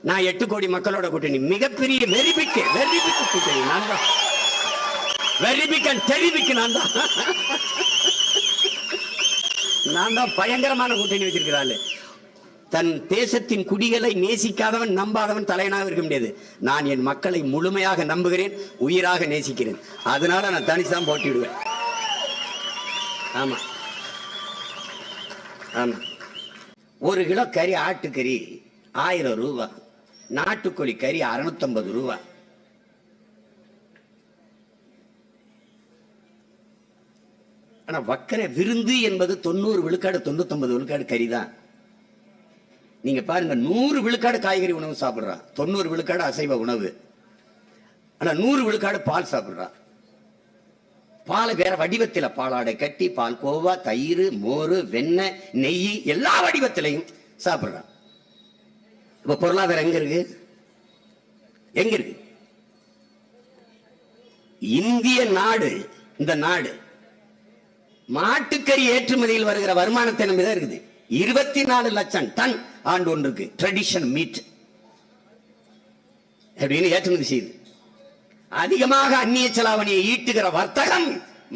நான் 8 கோடி மக்களோட கூட்டணி. மிகப்பெரிய வெரி பிக் கூட்டணி நான் தான். வெரி பிக் அண்ட் டெரிபிக் நான் தான். நான் தான் பயங்கரமான கூட்டணி வச்சிருக்கிறாள். தன் தேசத்தின் குடிகளை நேசிக்காதவன், நம்பாதவன் தலைவனாக இருக்க முடியாது. நான் என் மக்களை முழுமையாக நம்புகிறேன், உயிராக நேசிக்கிறேன். அதனால நான் தனிச்சுதான் போட்டிடுவேன். ஆமா ஆமா. 1 கிலோ கறி, ஆட்டுக்கறி 1000 ரூபாய், நாட்டுக்கோழி கறி 650 ரூபாய். ஆனா வக்கர விருந்து என்பது 90 விழுக்காடு 99 விழுக்காடு கறிதான். நீங்க பாருங்க, 100 விழுக்காடு காய்கறி உணவு சாப்பிடுறான், 90 விழுக்காடு அசைவ உணவு. ஆனா 100 விழுக்காடு பால் சாப்பிடுறான். பால் வேற வடிவத்தில், பாலாடை கட்டி, பால் கோவா, தயிர், மோர், வெண்ணெய், நெய் எல்லா வடிவத்திலையும் சாப்பிடுறான். இப்ப பொருளாதாரம் எங்க இருக்கு? இந்திய நாடு, இந்த நாடு மாட்டுக்கறி ஏற்றுமதியில் வருகிற வருமானத்தை நம்பிதான் இருக்குது. 24 லட்சம் டன் ஆண்டு ஒன்றுக்கு ட்ரெடிஷன் மீட். அப்படின்னு ஏற்றுமதி செய்யுது. அதிகமாக அந்நிய செலாவணியை ஈட்டுகிற வர்த்தகம்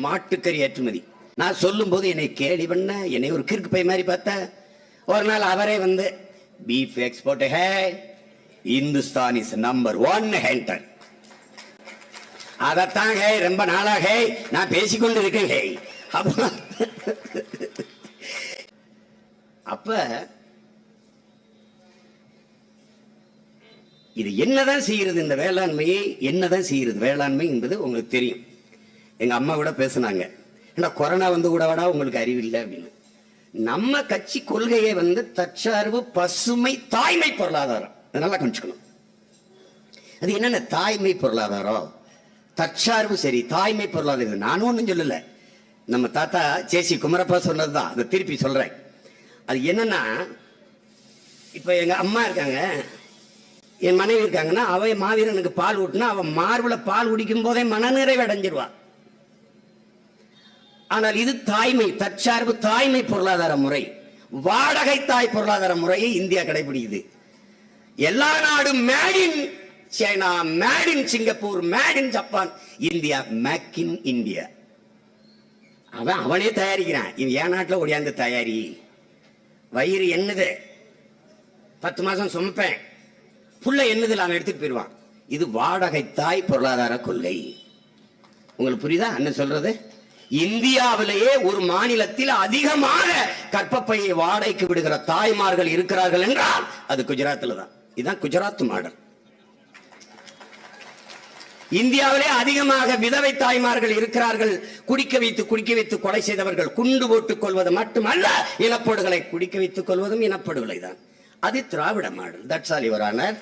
மாட்டுக்கறி ஏற்றுமதி. நான் சொல்லும் போது என்னை கேலி பண்ண, என்னை ஒரு கிறுக்கு பை மாதிரி பார்த்த. ஒரு நாள் அவரே வந்து beef export hey Hindustan is number 1 ஹென்டர். அதத்தான் ஹே ரொம்ப நாளாக நான் பேசிக்கொண்டு இருக்கேன். ஹே அப்ப இது என்னதான் செய்யறது, இந்த வேளாண்மையை என்னதான் செய்யறது? வேளாண்மை என்பது உங்களுக்கு தெரியும். எங்க அம்மா கூட பேசினாங்க, கொரோனா வந்து கூட வாடா உங்களுக்கு அறிவில்லை அப்படின்னு. நம்ம கட்சி கொள்கையை வந்து தற்சார்பு, பசுமை, தாய்மை பொருளாதாரம். நல்லா கொஞ்சிக்கணும். அது என்னென்ன தாய்மை பொருளாதாரம், தற்சார்பு சரி, தாய்மை பொருளாதாரம். நானும் ஒன்றும் சொல்லல, நம்ம தாத்தா ஜேசி குமரப்பா சொன்னதுதான், அதை திருப்பி சொல்றேன். அது என்னன்னா, இப்ப எங்க அம்மா இருக்காங்க, என் மனைவி இருக்காங்கன்னா, அவ மாவீரனுக்கு பால் ஊட்டினா அவன் மார்புல பால் குடிக்கும் போதே மனநிறைவு அடைஞ்சிருவா. ஆனால் இது தாய்மை, தற்சார்பு, தாய்மை பொருளாதார முறை. வாடகை தாய் பொருளாதார முறையை இந்தியா கடைபிடிக்குது. எல்லா நாடும் made in China, made in Singapore, made in Japan. India make in India. அவனே தயாரிக்கிறான். இது என் நாட்டில் ஒடியாந்து தயாரி. வயிறு என்னது, 10 மாசம் சுமப்பேன், புள்ள என்னது அவன் எடுத்துட்டு போயிடுவான். இது வாடகை தாய் பொருளாதார கொள்கை. உங்களுக்கு புரியுதா அண்ணன் சொல்றது? இந்தியாவிலேயே ஒரு மாநிலத்தில் அதிகமாக கர்ப்பப்பையை வாடகைக்கு விடுகிற தாய்மார்கள் இருக்கிறார்கள் என்றால் அது குஜராத்தில் தான். இதுதான் குஜராத் மாடல். இந்தியாவிலே அதிகமாக விதவை தாய்மார்கள் இருக்கிறார்கள். குடிக்க வைத்து கொலை செய்தவர்கள், குண்டு போட்டுக் கொள்வது மட்டுமல்ல, இனப்படுகளை குடிக்க வைத்துக் கொள்வதும் இனப்படுகொலை தான். அது Dravida model. That's all your honour.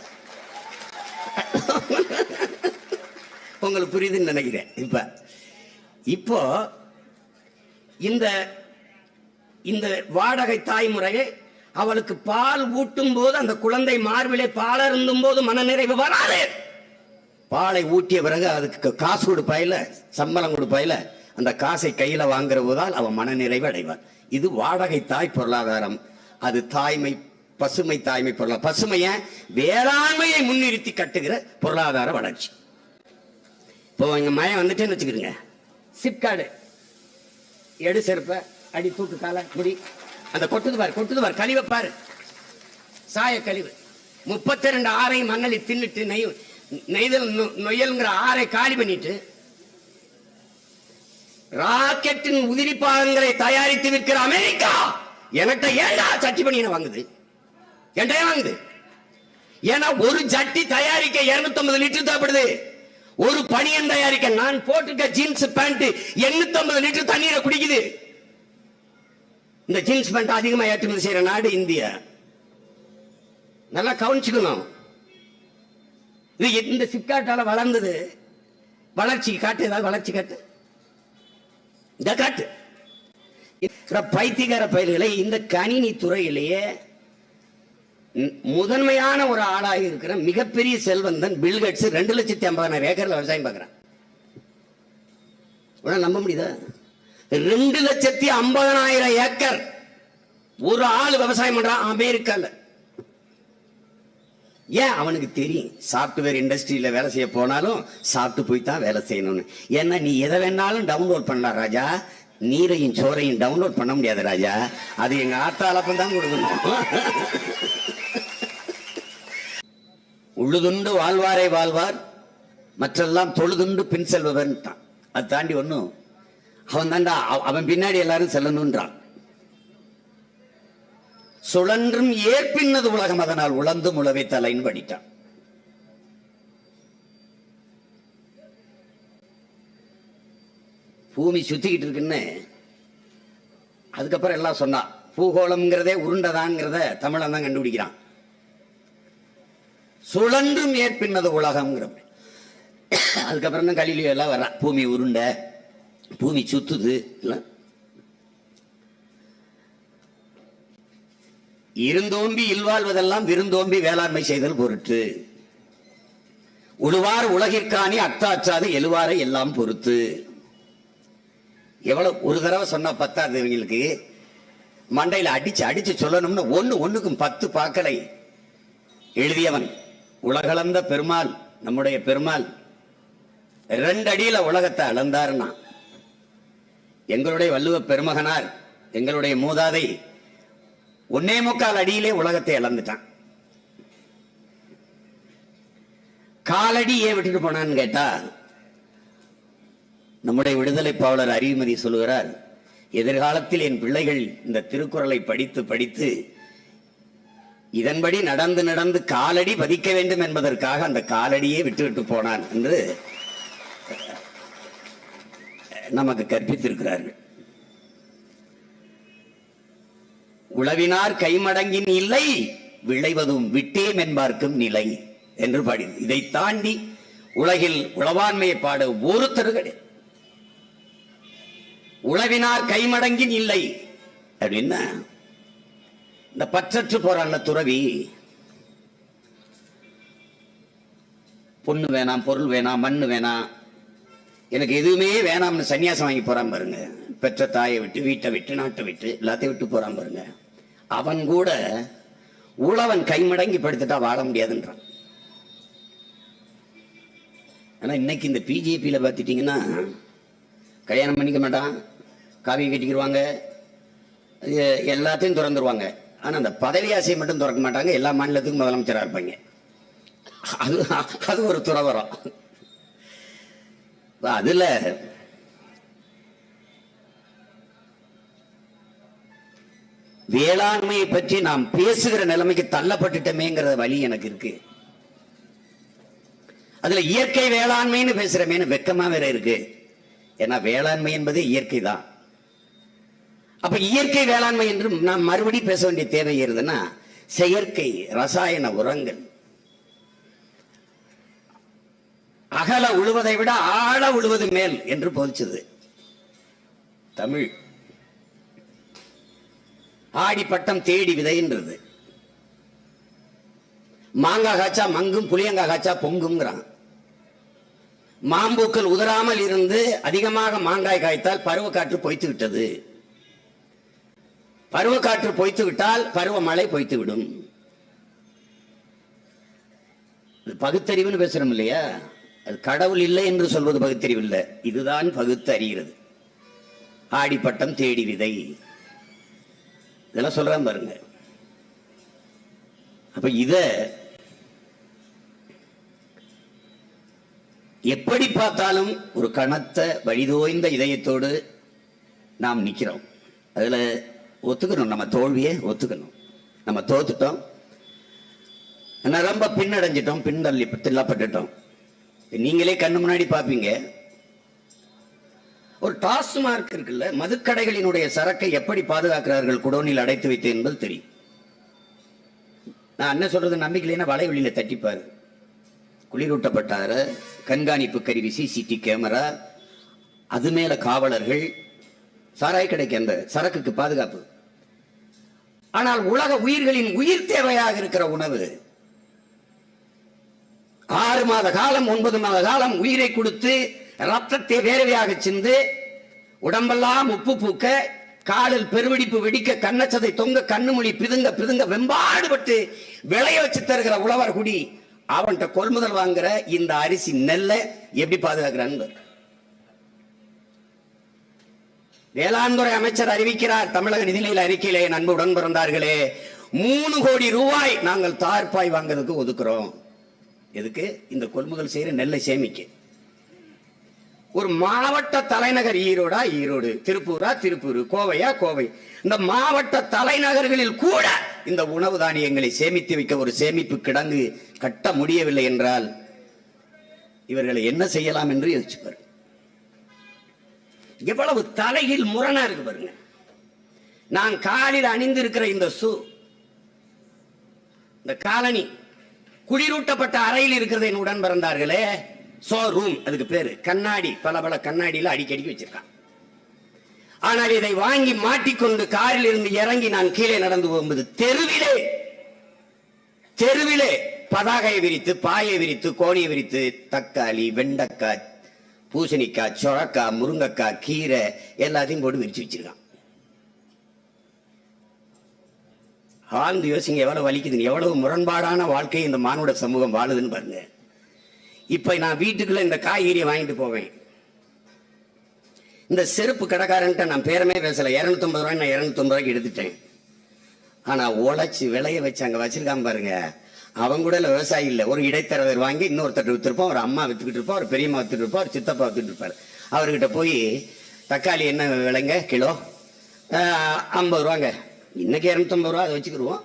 உங்களுக்கு புரியுதுன்னு நினைக்கிறேன். இப்போ இந்த வாடகை தாய்முறையை அவளுக்கு பால் ஊட்டும் போது அந்த குழந்தை மார்பிலே பால் அருந்தும் போது மனநிறைவு வராது. பாலை ஊட்டிய பிறகு அதுக்கு காசு கொடுப்பாயில, சம்பளம் கொடுப்பாயில, அந்த காசை கையில வாங்குற போதால் அவன் மனநிறைவு அடைவார். இது வாடகை தாய் பொருளாதாரம். அது தாய்மை, பசுமை தாய்மை பொருளாதாரம். பசுமைய வேளாண்மையை முன்னிறுத்தி கட்டுகிற பொருளாதார வளர்ச்சி. இப்போ எங்க மயம் வந்துட்டேன்னு வச்சுக்கிறீங்க, சிப்காடு எடு செருப்ப அடி தூக்கு கால முடி அந்த கொட்டுது பாரு கழிவை பாரு, சாய கழிவு. 32 ஆறை மண்ணலி தின்னுட்டு நெய்தல் நொய்யல்ங்கிற ஆறை காலி பண்ணிட்டு ராக்கெட்டின் உதிரி பாகங்களை தயாரித்து விற்கிற அமெரிக்கா என்கிட்ட ஏண்டா சட்டி பண்ணின வாங்குது? என்கிட்ட வாங்குது. ஏன்னா ஒரு ஜட்டி தயாரிக்க 250 லிட்டர் தேவைப்படுது. ஒரு பனியன் தயாரிக்க நான் போட்டுக்க ஜீன்ஸ் பேண்ட் 850 லிட்டர் தண்ணீரை குடிக்குது. இந்த ஜீன்ஸ் பேண்ட் அதிகமா ஏற்றுமதி செய்யற நாடு இந்தியா. நல்லா கவனிச்சுக்கணும். இந்த சிப்காட்டால வளர்ந்தது. வளர்ச்சி காட்டு, ஏதாவது வளர்ச்சி காட்டு, இந்த காட்டு. பைத்தியகார பயிர்களை இந்த கணினி துறையிலேயே முதன்மையான ஒரு ஆளாக இருக்கிற மிகப்பெரிய செல்வந்தன் பில்கேட்ஸ் 2,50,000 ஏக்கர்ல விவசாயம் பார்க்கிறான். நம்ப முடியுதா? 2,50,000 ஏக்கர் ஒரு ஆள் விவசாயம் பண்றான் அமெரிக்கால. ஏன்? அவனுக்கு தெரியும், சாப்ட்வேர் இண்டஸ்ட்ரியில வேலை செய்ய போனாலும் சாப்பிட்டு போய் தான் வேலை செய்யணும்னு. ஏன்னா நீ எதை வேணாலும் டவுன்லோட் பண்ணலாம் ராஜா, நீரையும் சோறையும் டவுன்லோட் பண்ண முடியாது ராஜா. அது எங்க ஆத்தாளப்பம் தான் கொடுக்கணும். உள்ளுதுண்டு வாழ்வாரை வாழ்வார், மற்றெல்லாம் தொழுதுண்டு பின் செல்பவன். அது தாண்டி ஒண்ணும் அவன் தாண்டா, அவன் பின்னாடி எல்லாரும் செல்லணும்ன்றான். சுழன்றும் ஏற்பின்னது உலகம், அதனால் உழந்தும் உழவை தலைன்னு படித்தான். பூமி சுத்திக்கிட்டு இருக்குன்னு அதுக்கப்புறம் எல்லாம் சொன்னா. பூகோளம்ங்கிறதே உருண்டதான்ங்கிறத தமிழன் தான் கண்டுபிடிக்கிறான். சுழன்றும் ஏற்பின்னது உலகம்ங்கிற அதுக்கப்புறம் தான் கலிலியோ எல்லாம் வர்றான். பூமி உருண்டை, பூமி சுத்துது. இருந்தோம்பி இல்வாழ்வதெல்லாம் விருந்தோம்பி வேளாண்மை செய்தல் பொருட்டு. உழுவார் உலகிற்காணி அத்தாச்சாது எழுவாரை எல்லாம் பொறுத்து. எவ்வளவு ஒரு தடவை சொன்னா பத்தாது இவங்களுக்கு. மண்டையில அடிச்சு அடிச்சு சொல்லணும்னு ஒண்ணுக்கும் 10 பாக்களை எழுதியவன் உலகளந்த பெருமாள் நம்முடைய பெருமாள் 2 அடியில உலகத்தை அளந்தாருன்னா, எங்களுடைய வள்ளுவ பெருமகனார் எங்களுடைய மூதாதை 1.25 அடியிலே உலகத்தை அளந்துட்டான். காலடி ஏன் விட்டுட்டு போனான்னு கேட்டா, நம்முடைய விடுதலை பாவலர் அறிவுமதி சொல்லுகிறார், எதிர்காலத்தில் என் பிள்ளைகள் இந்த திருக்குறளை படித்து படித்து இதன்படி நடந்து நடந்து காலடி பதிக்க வேண்டும் என்பதற்காக அந்த காலடியே விட்டுவிட்டு போனான் என்று நமக்கு கற்பித்திருக்கிறார்கள். உழவினார் கைமடங்கின் இல்லை, விளைவதும் விட்டேம் என்பார்க்கும் நிலை என்று பாடி, இதை தாண்டி உலகில் உளவாண்மையை பாட ஒருத்தர் கிடையாது. உழவினார் கைமடங்கின் இல்லை அப்படின்னா, இந்த பற்றற்று போறான்ல துறவி, பொண்ணு வேணாம், பொருள் வேணாம், மண்ணு வேணாம், எனக்கு எதுவுமே வேணாம்னு சன்னியாசம் வாங்கி போறான் பாருங்க. பெற்ற தாயை விட்டு, வீட்டை விட்டு, நாட்டை விட்டு, எல்லாத்தையும் விட்டு போறான் பாருங்க. அவன் கூட உழவன் கைமடங்கி படுத்துட்டா வாழ முடியாதுன்றான். ஆனா இன்னைக்கு இந்த பிஜேபியில பார்த்துட்டீங்கன்னா, கல்யாணம் பண்ணிக்க மாட்டான், காவியை கட்டிக்கிடுவாங்க, எல்லாத்தையும் திறந்துருவாங்க. ஆனா அந்த பதவி ஆசையை மட்டும் திறக்க மாட்டாங்க. எல்லா மாநிலத்துக்கும் முதலமைச்சராக இருப்பாங்க. அது ஒரு துறவரம். அதுல வேளாண்மையை பற்றி நாம் பேசுகிற நிலைமைக்கு தள்ளப்பட்டுட்டமேங்கிற வழி எனக்கு இருக்கு. அதுல இயற்கை வேளாண்மைன்னு பேசுறமேனு வெக்கமா வேற இருக்கு. ஏன்னா வேளாண்மை என்பது இயற்கை தான். அப்ப இயற்கை வேளாண்மை என்று நாம் மறுபடியும் பேச வேண்டிய தேவை இருந்ததுன்னா, செயற்கை ரசாயன உரங்கள் அகல உழுவதை விட ஆழ உழுவது மேல் என்று போதிச்சது தமிழ். ஆடி பட்டம் தேடி விதைன்றது. மாங்காய் காய்ச்சா மங்கும், புளியங்காய் காய்ச்சா பொங்குங்கிறான். மாம்பூக்கள் உதராமல் இருந்து அதிகமாக மாங்காய் காய்த்தால் பருவக்காற்று பொய்த்து விட்டது. பருவக்காற்று பொய்த்து விட்டால் பருவமழை பொய்த்து விடும். பகுத்தறிவுன்னு பேசுறோம் இல்லையா, அது கடவுள் இல்லை என்று சொல்வது பகுத்தறிவு இல்லை, இதுதான் பகுத்து அறிகிறது. ஆடிப்பட்டம் தேடி விதை இதெல்லாம் சொல்றான் பாருங்க. அப்ப இத எப்படி பார்த்தாலும் ஒரு கனத்த வழிதோய்ந்த இதயத்தோடு நாம் நிக்கிறோம். அதுல ஒத்துக்கணும், நம்ம தோல்வியை ஒத்துக்கணும். நம்ம தோத்துட்டோம், ரொம்ப பின்னடைஞ்சிட்டோம், பின்னப்பட்டுட்டோம். நீங்களே கண்ணு முன்னாடி பாப்பீங்க, ஒரு டாஸ்மார்க் இருக்குல்ல, மதுக்கடைகளினுடைய சரக்கை எப்படி பாதுகாக்கிறார்கள் குடோனில் அடைத்து வைத்து என்பது தெரியும். நான் என்ன சொல்றது நம்பிக்கையில வலைவெளியில தட்டிப்பாரு. குளிரூட்டப்பட்டார கண்காணிப்பு கருவி, சிசிடி கேமரா, அது மேல காவலர்கள், சாராய் கடைக்கு அந்த சரக்குக்கு பாதுகாப்பு. ஆனால் உலக உயிர்களின் உயிர் தேவையாக இருக்கிற உணவு 6 மாத காலம் 9 மாத காலம் உயிரை கொடுத்து ரத்தத்தை வேர்வையாக சிந்து உடம்பெல்லாம் உப்பு பூக்க, காலில் பெருவெடிப்பு வெடிக்க, கண்ணச்சதை தொங்க, கண்ணுமொழி பிதுங்க பிதுங்க வெம்பாடுபட்டு விளைய வச்சு தருகிற உழவர் குடி அவன்கிட்ட கொள்முதல் வாங்குற இந்த அரிசி நெல்லை எப்படி பாதுகாக்கிறான்னு வேளாண் துறை அமைச்சர் அறிவிக்கிறார். தமிழக நிதிநிலை அறிக்கையிலே அன்பு உடன் பிறந்தார்களே, 3 கோடி ரூபாய் நாங்கள் தார்பாய் வாங்குறதுக்கு ஒதுக்குறோம். எதுக்கு? இந்த கொள்முதல் செய்யற நெல்லை சேமிக்க. ஒரு மாவட்ட தலைநகர் ஈரோடா ஈரோடு, திருப்பூரா திருப்பூர், கோவையா கோவை, இந்த மாவட்ட தலைநகர்களில் கூட இந்த உணவு தானியங்களை சேமித்து வைக்க ஒரு சேமிப்பு கிடங்கு கட்ட முடியவில்லை என்றால் இவர்களை என்ன செய்யலாம் என்று யோசிச்சுப்பாரு. எவ்வளவு தலையில் முரணா இருக்கு பாருங்க. நான் காலில் அணிந்திருக்கிற இந்த ஷூ, இந்த காலனி குளிரூட்டப்பட்ட அறையில் இருக்கிறது என் உடன் பிறந்தார்களே, ஷோ ரூம் அதுக்கு பேரு, கண்ணாடி, பல கண்ணாடியில அடிக்கடிக்கு வச்சிருக்கான். ஆனால் இதை வாங்கி மாட்டிக்கொண்டு காரில் இருந்து இறங்கி நான் கீழே நடந்து போகும்போது தெருவிலே பதாகையை விரித்து, பாயை விரித்து, கோணியை விரித்து, தக்காளி, வெண்டைக்காய், பூசணிக்காய், சொரக்காய், முருங்கைக்காய், கீரை எல்லாத்தையும் போட்டு விரிச்சு வச்சிருக்கான். ஆழ்ந்து யோசிங்க, எவ்வளவு வலிக்குதுன்னு, எவ்வளவு முரண்பாடான வாழ்க்கை இந்த மானுட சமூகம் வாழுதுன்னு பாருங்க. இப்ப நான் வீட்டுக்குள்ள இந்த காய்கறியை வாங்கிட்டு போவேன். இந்த செருப்பு கடைக்காரன்ட்ட நான் பேரமே பேசல. 250 ரூபாய் நான் 250 ரூபாய்க்கு எடுத்துட்டேன். ஆனா உழைச்சு விளைய வச்சு அங்க வச்சிருக்காம பாருங்க, அவங்க கூட விவசாயி இல்ல, ஒரு இடைத்தரகர் வாங்கி இன்னொருத்தர் வித்துருப்போம், ஒரு அம்மா வித்துக்கிட்டு இருப்போம், ஒரு பெரியம்மா வித்துட்டு இருப்போம், ஒரு சித்தப்பா வித்துட்டு இருப்பாரு. அவர்கிட்ட போய் தக்காளி என்ன விலைங்க கிலோ? 50 ரூபாங்க. இன்னைக்கு 250 ரூபா, அதை வச்சுக்கிடுவோம்.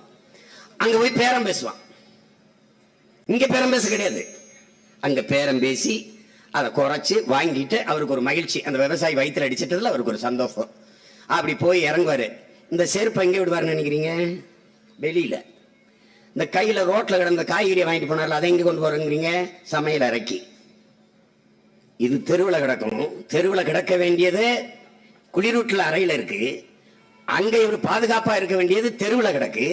அங்க போய் பேரம் பேசுவான். இங்க பேரம் பேச கிடையாது. அங்க பேரம் பேசி அதை குறைச்சு வாங்கிட்டு அவருக்கு ஒரு மகிழ்ச்சி, அந்த விவசாயி வயிற்றுல அடிச்சிட்டதுல அவருக்கு ஒரு சந்தோஷம். அப்படி போய் இறங்குவாரு. இந்த செருப்பை எங்கே விடுவாருன்னு நினைக்கிறீங்க? வெளியில. இந்த கையில ரோட்ல கிடந்த காய்கறியை வாங்கிட்டு போனார்ல, அதை எங்க கொண்டு போறீங்க? சமையல் அறைக்கு. இது தெருவில் கிடக்கும். தெருவில் கிடக்க வேண்டியது குளிரூட்டில் அறையில இருக்கு. அங்க இவர் பாதுகாப்பா இருக்க வேண்டியது தெருவில் கிடக்கு.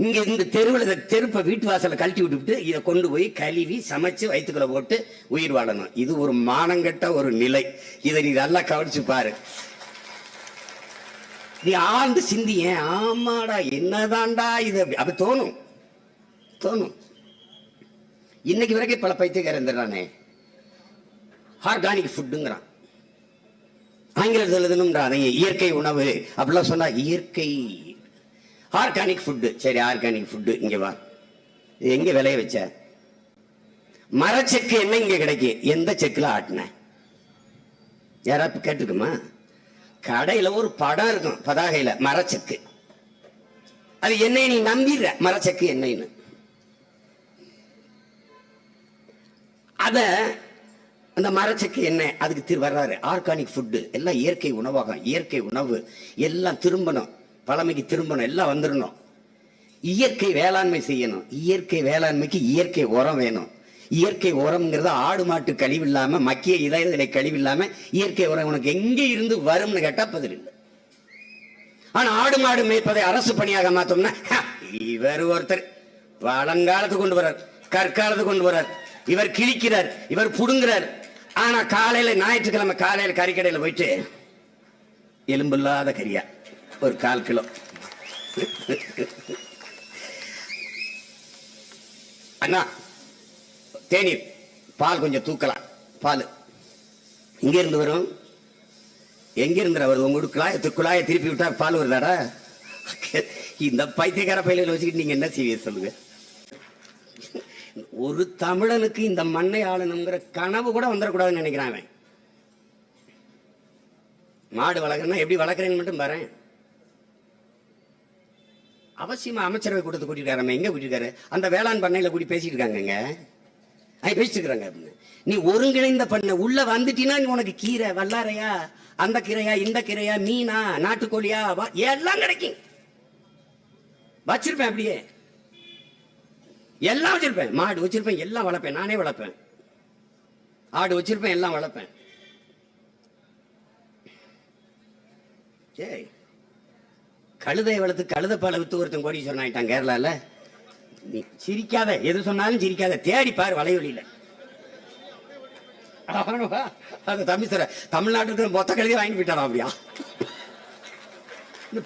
இங்க இந்த தெருவில் தெருப்பை வீட்டு வாசல கழட்டி விட்டுவிட்டு இதை கொண்டு போய் கழுவி சமைச்சு வயிற்றுக்குள்ள போட்டு உயிர் வாழணும். இது ஒரு மானங்கட்ட ஒரு நிலை. இதை நீ நல்லா கவனிச்சு பாரு. நீ ஆழ்ந்து சிந்திய, ஆமாடா என்னதான்டா இது அப்படி தோணும். இன்னைக்கு வரைக்கும் பல பைத்தியக்காரன் இருந்துறானே ஆர்கானிக் ஃபுட்டுங்கிறான், ஆங்கிலத்தில் எழுதணும்ன்றான். இயற்கை உணவு அப்படிலாம் சொன்னா இயற்கை ஆர்கானிக் ஃபுட்டு. சரி, ஆர்கானிக் ஃபுட்டு இங்க வா. எங்க விளைய வச்ச? மரச்செக்கு என்ன இங்க கிடைக்கும்? எந்த செக்குல ஆட்டின? யாராவது கேட்டுக்குமா? கடையில ஒரு படம் இருக்கும் பதாகையில, மரச்செக்கு. அது என்னை நீ நம்பிடுற, மரச்செக்கு என்னன்னு. அத அந்த மரச்செக்கு என்ன அதுக்கு வர்றாரு. ஆர்கானிக் ஃபுட்டு எல்லாம் இயற்கை உணவாகும். இயற்கை உணவு எல்லாம் திரும்பணும், பழமைக்கு திரும்பணும், எல்லாம் வந்துடணும். இயற்கை வேளாண்மை செய்யணும். இயற்கை வேளாண்மைக்கு இயற்கை உரம் வேணும். இயற்கை உரம்ங்கிறது ஆடு மாட்டு கழிவு இல்லாம, மக்கிய இதழை கழிவு இல்லாம இயற்கை உரம் உனக்கு எங்க இருந்து வரும்னு கேட்டா பதில் இல்லை. ஆனா ஆடு மாடு மேய்ப்பதை அரசு பணியாக மாத்தோம்னா, இவர் ஒருத்தர் பழங்காலத்துக்கு கொண்டு வர்றார், கற்காலத்துக்கு கொண்டு வர்றார், இவர் கிழிக்கிறார், இவர் புடுங்குறார். ஆனா காலையில ஞாயிற்றுக்கிழமை காலையில கறிக்கடையில போயிட்டு எலும்பில்லாத கறியா ஒரு 1/4 கிலோ. அண்ணா தேநீர் பால் கொஞ்சம் தூக்கலாம். பால் இங்க இருந்து வரும். எங்க இருந்து வருது? உங்களுக்கு குழாயை திருப்பி விட்டா பால் வருதாடா? இந்த பைத்தியக்கார பயில வச்சுக்கிட்டு நீங்க என்ன செய்வீங்க சொல்லுங்க? ஒரு தமிழனுக்கு இந்த மண்ணை ஆளணுங்கிற கனவு கூட வந்துடக்கூடாதுன்னு நினைக்கிறான் அவன். மாடு வளர்க்கறா எப்படி வளர்க்குறேன்னு மட்டும் பாரு. அவசியமா அமைச்சரவை கூட்டத்தை கூட்டிருக்காரு. எங்க கூட்டிருக்காரு? அந்த வேளாண் பண்ணையில கூட்டி பேசிட்டு இருக்காங்க. பேசிட்டு இருக்காங்க. நீ ஒருங்கிணைந்த பண்ண உள்ள வந்துட்டீன்னா நீ உனக்கு கீரை வல்லாரையா, அந்த கீரையா, இந்த கீரையா, மீனா, நாட்டுக்கோழியா, எல்லாம் கிடைக்கும். வச்சிருப்பேன், அப்படியே எல்லாம் வச்சிருப்பேன். மாடு வச்சிருப்பேன், எல்லாம் வளர்ப்பேன், நானே வளர்ப்பேன். ஆடு வச்சிருப்பேன், எல்லாம் வளர்ப்பேன். கழுதை வளர்த்து கழுத பாலை வித்து ஒருத்தன் கோடீஸ்வரன் ஆயிட்டான் கேரளால. நீ சிரிக்காத, எது சொன்னாலும் சிரிக்காத, தேடி பாரு வலைவலியில. தமிழ்நாட்டுக்கு மொத்த கழுதையை வாங்கி போயிட்டாரா? அப்படியா?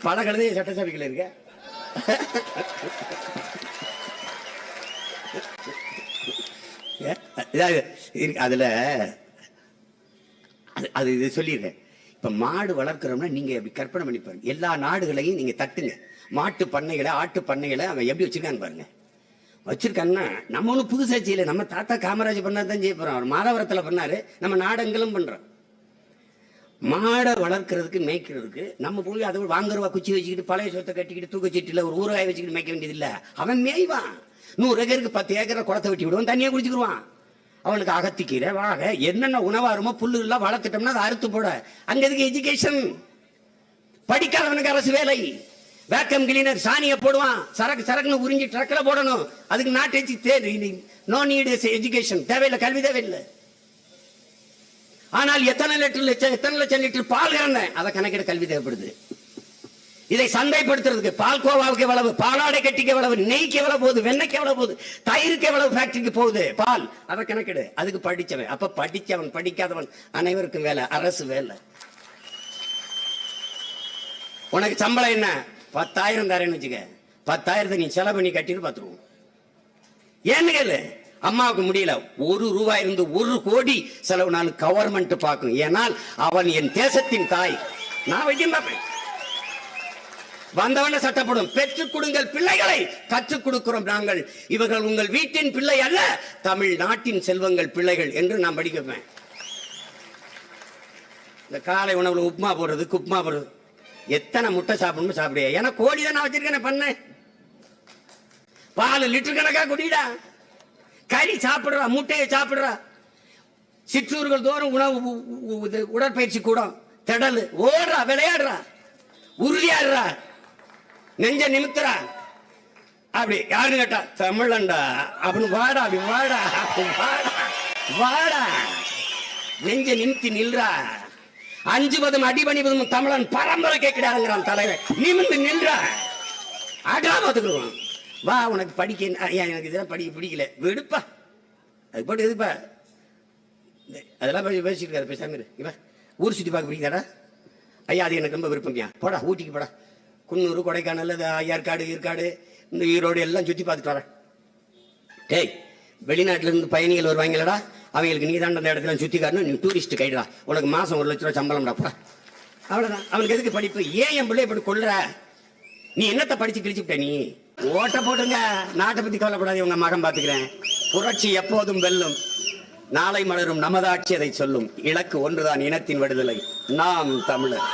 பல கழுதைய சட்டசபைகள் இருக்க. அதுல அது இது சொல்லிடுறேன். இப்ப மாடு வளர்க்கிறோம்னா நீங்க எப்படி கற்பனை பண்ணி பாருங்க. எல்லா நாடுகளையும் நீங்க தட்டுங்க. மாட்டு பண்ணைகளை, ஆட்டு பண்ணைகளை அவன் எப்படி வச்சிருக்கான்னு பாருங்க. வச்சிருக்காங்கன்னா நம்ம ஒன்றும் புதுசா செய்யல. நம்ம தாத்தா காமராஜ் பண்ணாதான் செய்ய போறோம். அவர் மாதவரத்தில் பண்ணாரு, நம்ம நாடெங்கிலும் பண்றோம். மாடை வளர்க்கறதுக்கு மேய்க்கிறதுக்கு நம்ம போய் அதை வாங்குறவா குச்சி வச்சுக்கிட்டு பழைய சொத்தை கட்டிக்கிட்டு தூக்கச்சீட்டில் ஒரு ஊறுகாய் வச்சுக்கிட்டு மேய்க்க வேண்டியது இல்லை. அவன் மேய்வான். 100 ஏக்கருக்கு 10 ஏக்கரை குளத்தை வெட்டி விடுவான், தண்ணியை குடிச்சுக்கிடுவான். அவனுக்கு அகத்திக்கீரை, வாழை, என்னென்ன உணவாருமோ புல்லு எல்லாம் வளர்த்துட்டோம்னா அதை அறுத்து போட. அங்க எதுக்கு எஜுகேஷன்? படிக்காதவனுக்கு அரசு வேலை. வேக்கம் கிளீனர் சாணியை போடுவான், சரக்குன்னு உறிஞ்சி ட்ரக்ல போடணும். அதுக்கு நாட்டு நோ நீட் எஜுகேஷன், தேவையில்லை, கல்வி தேவையில்லை. ஆனால் எத்தனை லட்சம் லிட்டர் பால் கறந்தேன், அதை கணக்கிட கல்வி தேவைப்படுது. இதை சந்தைப்படுத்துறதுக்கு பால்கோவாவுக்கு எவ்வளவு, பாலாடை கட்டிக்கு எவ்வளவு, நெய்க்கு எவ்வளவு போகுது, வெண்ணெய்க்கு எவ்வளவு போகுது, தயிருக்கு எவ்வளவு ஃபேக்டரிக்கு போகுது பால், அதை கணக்கிடு. அதுக்கு படிச்சவன். அப்ப படிச்சவன் படிக்காதவன் அனைவருக்கும் வேலை, அரசு வேலை. உனக்கு சம்பளம் என்ன? 10,000 தரேன்னு வச்சுக்க. 10,000 நீ செலவு பண்ணி கட்டிட்டு பார்த்துருவோம். ஏன்னு கேளு. அம்மாவுக்கு முடியல, 1 ரூபாய் இருந்து 1 கோடி செலவு நான் கவர்மெண்ட் பார்க்கும். ஏனால் அவன் என் தேசத்தின் தாய். நான் வைத்தியம் பார்ப்பேன். வந்தவன சட்டப்படும். பெற்றுக் கொடுங்கள் பிள்ளைகளை, கற்றுக் கொடுக்கிறோம் நாங்கள். இவர்கள் உங்கள் வீட்டின் பிள்ளை அல்ல, தமிழ்நாட்டின் செல்வங்கள் பிள்ளைகள் என்று நான் படிக்கப்பேன். இந்த காலை உணவுல உப்புமா போடுறது, குப்மா போடுறது, எத்தனை முட்டை சாப்பிடணும் சாப்பிடுங்க. ஏன்னா கோழி தான் நான் வச்சிருக்கேன். பண்ண பால் லிட்டர் கணக்கா குடிடா. கறி சாப்பிடுறா, முட்டையை சாப்பிடுறா. சிற்றூர்கள் தோறும் உணவு, உடற்பயிற்சி கூடம், திடல், ஓடுறா, விளையாடுறா, உறுதியாடுறா, நெஞ்ச நிமித்துறா. அப்படி யாருன்னு கேட்டா தமிழண்டா அப்படின்னு வாடா, அப்படி வாடா, வாடா, வாடா, நெஞ்ச நிமித்தி நில்றா. 5 அடிபணிவதும் தமிழன் பரம்பரை கேட்கிறாங்கிறான் தலைவர். நிமிந்து நின்றா, அடா பார்த்துக்குருவான். வா உனக்கு படிக்க, எனக்கு இதெல்லாம் படிக்க பிடிக்கல, விடுப்பா, அது போட்டு எதுப்பா, அதெல்லாம் பேசிட்டு இருக்காது. பேசாம இவன் ஊர் சுற்றி பார்க்க பிடிக்காடா. ஐயா அது எனக்கு ரொம்ப விருப்பம்யா, போடா ஊட்டிக்கு போடா, குன்னூர், கொடைக்கானல், ஏற்காடு, இந்த ஈரோடு எல்லாம் சுற்றி பார்த்துட்டு வரேன். டேய், வெளிநாட்டில இருந்து பயணிகள் வருவாங்களடா, அவங்களுக்கு நீ தான் அந்த இடத்துல சுற்றி காட்டணும், நீ டூரிஸ்ட் கைடா, உனக்கு மாசம் 1 லட்ச ரூபா சம்பளம்டாப்பா. அவ்வளவுதான். அவனுக்கு எதுக்கு படிப்பு? ஏன் என் பிள்ளை இப்படி கொள்ற? நீ என்னத்தை படிச்சு கிழிச்சுட்ட? நீ ஓட்ட போட்டுங்க, நாட்டை பத்தி கவலைப்படாது, உங்க மகன் பாத்துக்கிறேன். புரட்சி எப்போதும் வெல்லும், நாளை மலரும் நமதாட்சி அதை சொல்லும். இலக்கு ஒன்றுதான், இனத்தின் விடுதலை. நாம் தமிழர்.